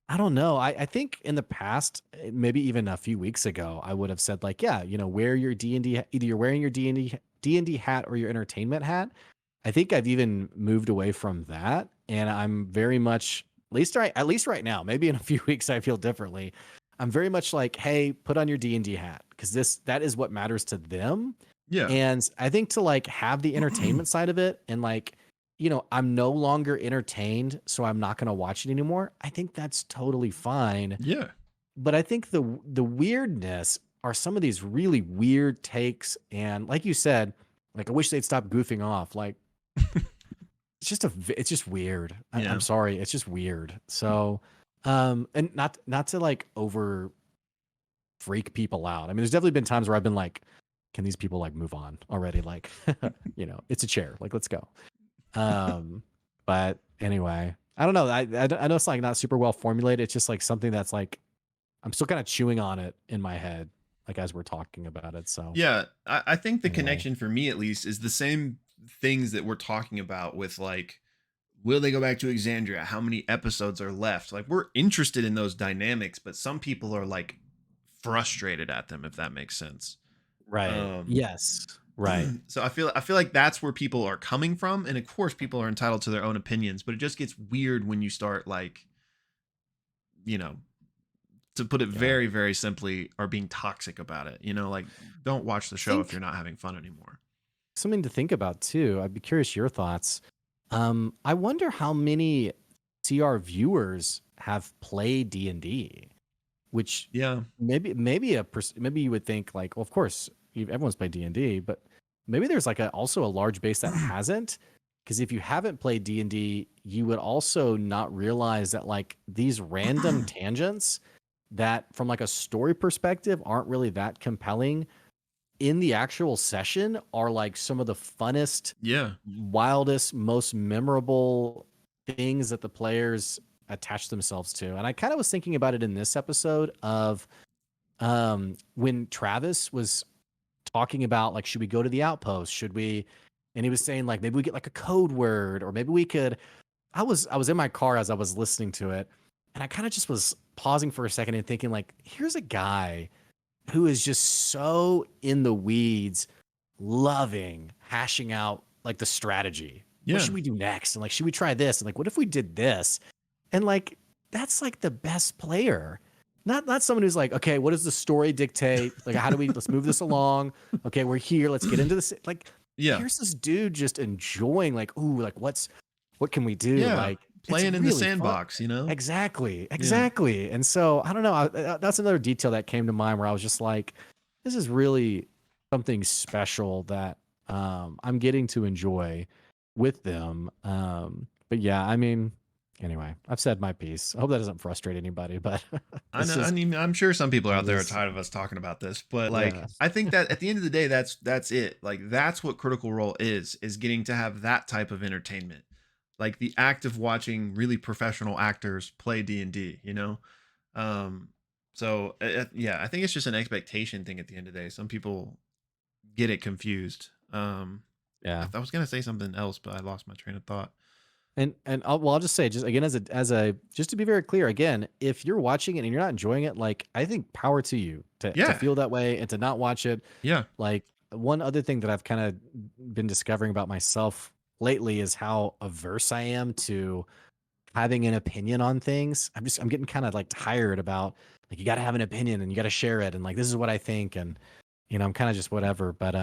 I don't know. I think in the past, maybe even a few weeks ago, I would have said like, yeah, wear your D&D, either you're wearing your D&D hat or your entertainment hat. I think I've even moved away from that, and I'm very much at least right now. Maybe in a few weeks I feel differently. I'm very much like, hey, put on your D&D hat because that is what matters to them. yeah And I think to like have the entertainment side of it and like, I'm no longer entertained, so I'm not going to watch it anymore. I think that's totally fine. yeah But I think the weirdness are some of these really weird takes, and like you said, like I wish they'd stop goofing off. Like it's just weird. I'm yeah sorry, it's just weird. So, and not to like over freak people out. I mean, there's definitely been times where I've been like, can these people like move on already? Like, it's a chair. Like, let's go. But anyway, I don't know. I know it's like not super well formulated. It's just like something that's like I'm still kind of chewing on it in my head, like as we're talking about it. So Yeah, I think the anyway, connection for me at least is the same things that we're talking about with like, will they go back to Exandria? How many episodes are left? Like, we're interested in those dynamics, but some people are like frustrated at them, if that makes sense. right? Um, Yes, right. so I feel like that's where people are coming from, and of course, people are entitled to their own opinions, but it just gets weird when you start like, you know, to put it Yeah. very, very simply, are being toxic about it. Like, don't watch the I show if think you're not having fun anymore. something to think about too. I'd be curious your thoughts. I wonder how many CR viewers have played D&D, which Yeah. maybe you would think like, well, of course, everyone's played D&D, but maybe there's like also a large base that hasn't. Because if you haven't played D&D, you would also not realize that like these random tangents that from like a story perspective aren't really that compelling in the actual session are like some of the funnest, Yeah. wildest, most memorable things that the players attach themselves to. And I kind of was thinking about it in this episode of when Travis was talking about like, should we go to the outpost? Should we? And he was saying like maybe we get like a code word, or maybe we could. I was in my car as I was listening to it, and I kind of just was pausing for a second and thinking like, here's a guy who is just so in the weeds, loving hashing out like the strategy. What Yeah. should we do next? And like, should we try this? And like, what if we did this? And like, that's like the best player. Not someone who's like, okay, what does the story dictate? Like, how do we let's move this along? Okay, we're here. Let's get into this. Like, Yeah. here's this dude just enjoying, like, ooh, like what can we do? Yeah. Like, it's Playing in the really fun. sandbox. Exactly, Yeah. exactly. And so I don't know. That's another detail that came to mind where I was just like, this is really something special that I'm getting to enjoy with them. But yeah, I mean, anyway, I've said my piece. I hope that doesn't frustrate anybody, but I this know. I is mean, I'm sure some people out there are this. tired of us talking about this, but like, Yeah, I think that at the end of the day, that's it. Like, that's what Critical Role is getting to have that type of entertainment, like the act of watching really professional actors play D&D. Um, so yeah, I think it's just an expectation thing at the end of the day. Some people get it confused. yeah. I was gonna say something else, but I lost my train of thought. And I'll just say just again as a just to be very clear again, if you're watching it and you're not enjoying it, like I think power to you to Yeah. feel that way and to not watch it. Yeah. Like one other thing that I've kind of been discovering about myself lately is how averse I am to having an opinion on things. I'm getting kind of like tired about like you got to have an opinion and you got to share it and like this is what I think and I'm kind of just whatever. But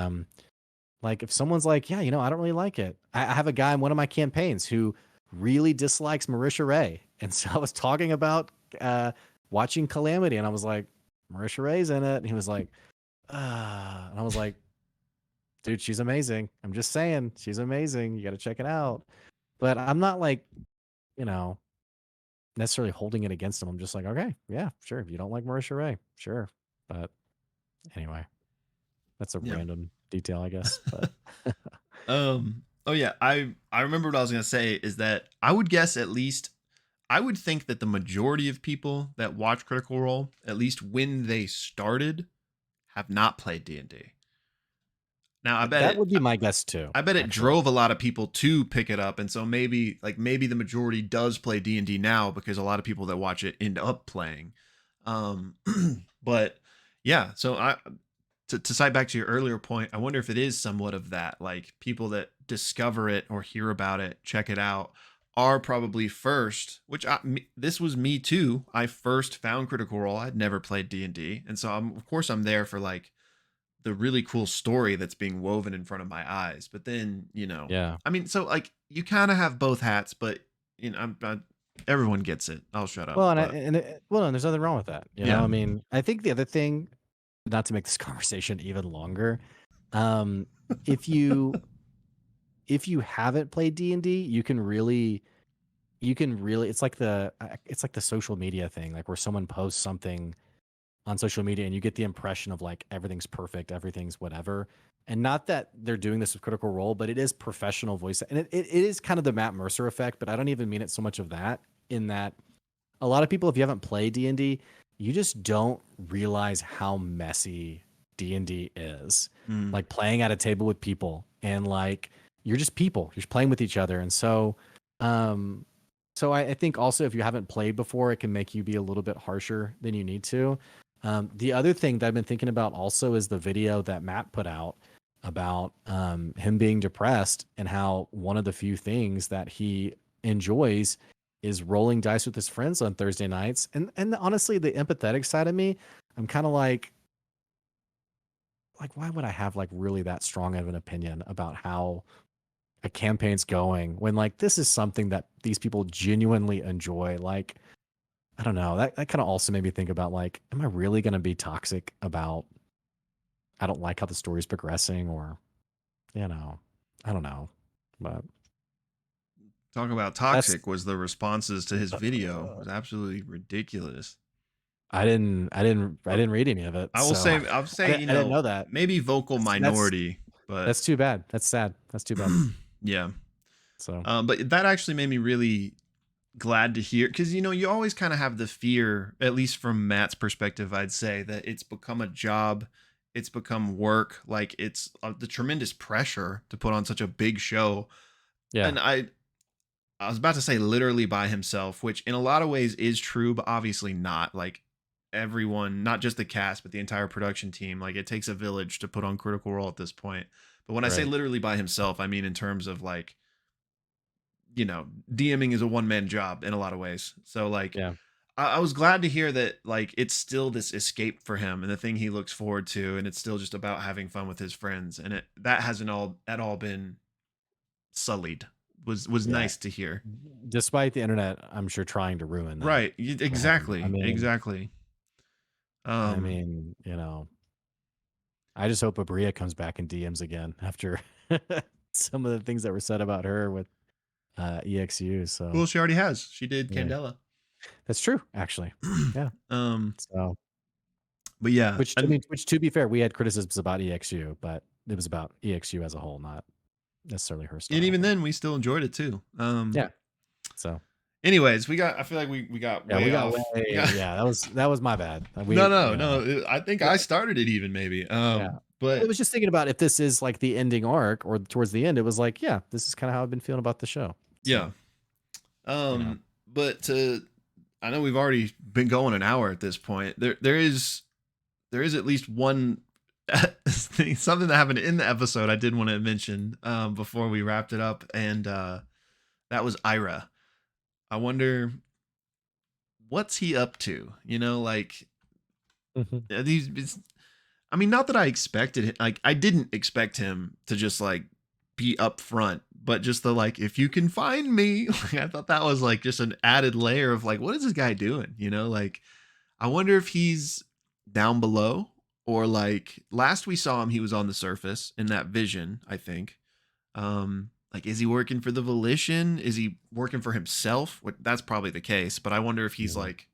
like if someone's like, yeah, I don't really like it. I have a guy in one of my campaigns who really dislikes Marisha Ray. And so I was talking about watching Calamity and I was like, Marisha Ray's in it. And he was like, and I was like, dude, she's amazing. I'm just saying, she's amazing. You got to check it out. But I'm not like, you know, necessarily holding it against him. I'm just like, okay, yeah, sure. If you don't like Marisha Ray, sure. But anyway, that's a Yeah. random detail, I guess. But Oh yeah, I remember what I was gonna say is that I would guess at least I would think that the majority of people that watch Critical Role, at least when they started, have not played D&D. Now that would be my guess too, I bet it actually. drove a lot of people to pick it up, and so maybe the majority does play D&D now because a lot of people that watch it end up playing. Um, but yeah, so to cite back to your earlier point, I wonder if it is somewhat of that. Like people that discover it or hear about it, check it out, are probably first. This was me too. I first found Critical Role. I'd never played D&D, and so of course I'm there for like the really cool story that's being woven in front of my eyes. But then Yeah. I mean, so like you kind of have both hats, but everyone gets it. I'll shut up. Well, But well, and there's nothing wrong with that. yeah, I mean, I think the other thing, not to make this conversation even longer, um, if you haven't played D&D, you can really it's like the social media thing, like where someone posts something on social media and you get the impression of like everything's perfect, everything's whatever. And not that they're doing this with Critical Role, but it is professional voice. And it is kind of the Matt Mercer effect, but I don't even mean it so much of that, in that a lot of people, if you haven't played D&D, you just don't realize how messy D&D is. Like playing at a table with people, and like you're just people. You're just playing with each other. And so I think also if you haven't played before, it can make you be a little bit harsher than you need to. The other thing that I've been thinking about also is the video that Matt put out about him being depressed, and how one of the few things that he enjoys is rolling dice with his friends on Thursday nights. And honestly, the empathetic side of me, I'm kind of like why would I have like really that strong of an opinion about how a campaign's going when like this is something that these people genuinely enjoy? Like, I don't know. That kind of also made me think about like, am I really going to be toxic about I don't like how the story's progressing, or I don't know. But talk about toxic was the responses to his video. It was absolutely ridiculous. I didn't read any of it. I'll say, I didn't know that. Maybe vocal minority, but that's too bad. That's sad. That's too bad. Yeah. So, but that actually made me really glad to hear, because you always kind of have the fear, at least from Matt's perspective, I'd say, that it's become a job, it's become work, like it's the tremendous pressure to put on such a big show. Yeah. And I was about to say literally by himself, which in a lot of ways is true, but obviously not. Like everyone, not just the cast, but the entire production team, like it takes a village to put on Critical Role at this point. But when I say literally by himself, I mean in terms of like, DMing is a one-man job in a lot of ways. So like, yeah. I was glad to hear that like it's still this escape for him and the thing he looks forward to, and it's still just about having fun with his friends, and that hasn't at all been sullied. Was nice to hear, despite the internet, I'm sure, trying to ruin that. Right, exactly. Exactly. I mean, I just hope Abria comes back in DMs again after some of the things that were said about her with EXU. So well, she already has. She did Candela. That's true, actually. Yeah. So, but yeah, which to be fair, we had criticisms about EXU, but it was about EXU as a whole, not necessarily her style. And even then, we still enjoyed it too. Yeah. So, anyways, I feel like we got way off. Yeah, that was my bad. No. I think I started it even maybe. But I was just thinking about if this is like the ending arc or towards the end, it was like, yeah, this is kind of how I've been feeling about the show. So, yeah. But I know we've already been going an hour at this point. There is at least one something that happened in the episode I did want to mention before we wrapped it up, and that was Ira. I wonder what's he up to? Like these. I mean, not that I expected it. Like, I didn't expect him to just like be upfront, but just the like, if you can find me, like, I thought that was like just an added layer of like, what is this guy doing? Like, I wonder if he's down below, or like last we saw him, he was on the surface in that vision, I think. Like, is he working for the Volition? Is he working for himself? That's probably the case, but I wonder if he's like,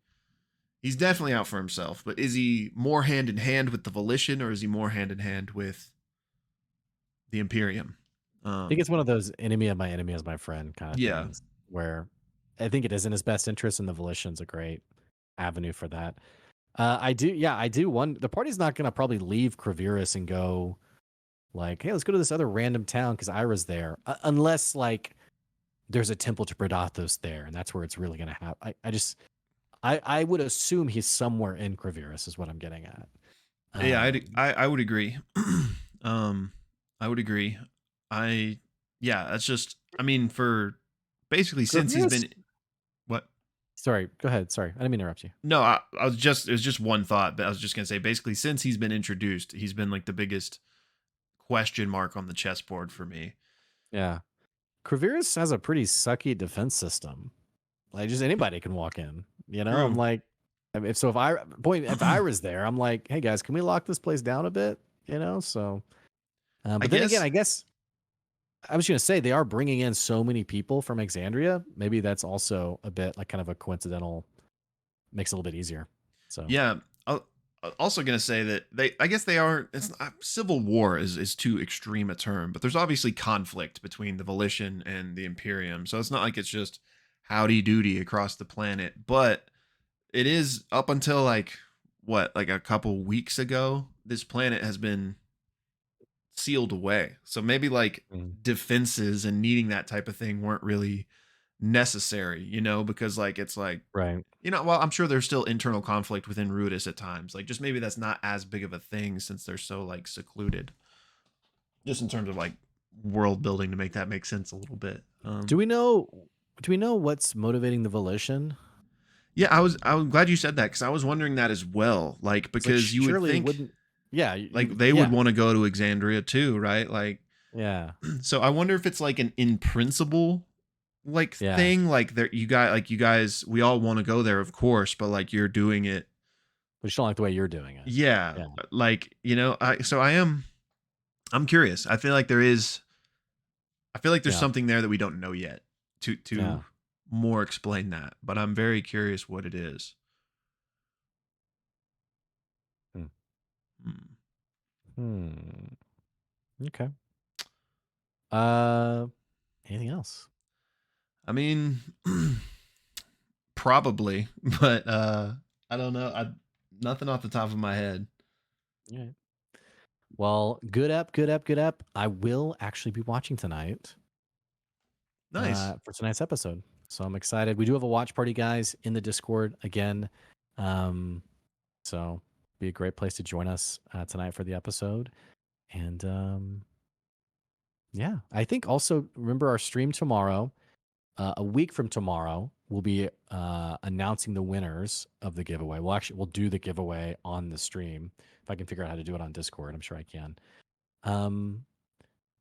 he's definitely out for himself, but is he more hand in hand with the Volition, or is he more hand in hand with the Imperium? I think it's one of those enemy of my friend kind of things, where I think it is in his best interest, and the Volition's a great avenue for that. I do. The party's not going to probably leave Keviris and go like, hey, let's go to this other random town because Ira's there, unless like there's a temple to Predathos there, and that's where it's really going to happen. I would assume he's somewhere in Keviris is what I'm getting at. Yeah, I would agree. I would agree. That's just, I mean, for basically since he's been, what? Sorry, go ahead. Sorry, I didn't mean to interrupt you. No, it was just one thought, but I was just gonna say, basically since he's been introduced, he's been like the biggest question mark on the chessboard for me. Yeah, Keviris has a pretty sucky defense system. Like, just anybody can walk in. I'm like, if Ira's there, I'm like, hey guys, can we lock this place down a bit? So, but then again, I guess I was going to say they are bringing in so many people from Exandria. Maybe that's also a bit like kind of a coincidental, makes it a little bit easier. So yeah, I'll also going to say that I guess they are, it's not, civil war is too extreme a term, but there's obviously conflict between the Volition and the Imperium. So it's not like it's just howdy doody across the planet, but it is up until like what, like a couple weeks ago, this planet has been sealed away. So maybe like defenses and needing that type of thing weren't really necessary, because like it's like, Right. well, I'm sure there's still internal conflict within Rudis at times. Like just maybe that's not as big of a thing since they're so like secluded. Just in terms of like world building to make that make sense a little bit. Do we know what's motivating the Volition? Yeah, I was glad you said that because I was wondering that as well. Like because you would think wouldn't. Yeah, like they would want to go to Exandria too, right? Like yeah. So I wonder if it's like an in principle like thing, like there you guys we all want to go there, of course, but like you're doing it. But you don't like the way you're doing it. Yeah. Like, I'm curious. I feel like there's something there that we don't know yet to more explain that, but I'm very curious what it is. Okay. Anything else? I mean, probably, but I don't know. Nothing off the top of my head. Yeah. Well, good up. I will actually be watching tonight. Nice. For tonight's episode. So I'm excited. We do have a watch party, guys, in the Discord again. So be a great place to join us tonight for the episode. And yeah, I think also remember our stream tomorrow. A week from tomorrow, we'll be announcing the winners of the giveaway. We'll do the giveaway on the stream. If I can figure out how to do it on Discord, I'm sure I can.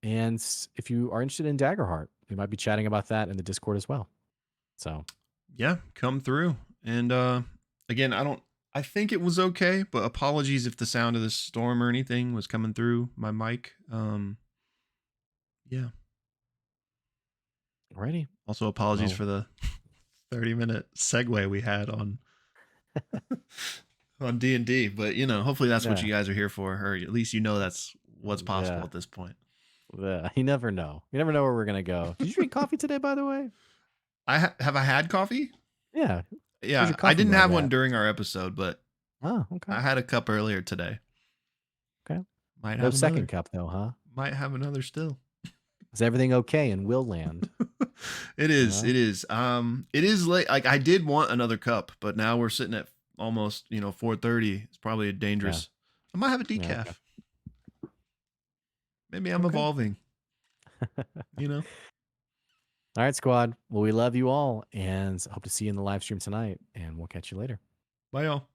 And if you are interested in Daggerheart, we might be chatting about that in the Discord as well. So yeah, come through. And again, I think it was okay, but apologies if the sound of the storm or anything was coming through my mic. Yeah. Alrighty. Also apologies for the 30-minute segue we had on on D&D, but hopefully that's what you guys are here for, or at least that's what's possible at this point. You never know. You never know where we're gonna go. Did you drink coffee today, by the way? I had coffee. Yeah. I didn't have one during our episode, but okay. I had a cup earlier today. Okay. Might no have second another. cup though, huh? Might have another still. Is everything okay in Will Land? It is. It is. It is late. Like I did want another cup, but now we're sitting at almost 4:30. It's probably a dangerous. I might have a decaf. Okay. Maybe I'm evolving. All right, squad. Well, we love you all and hope to see you in the live stream tonight, and we'll catch you later. Bye, y'all.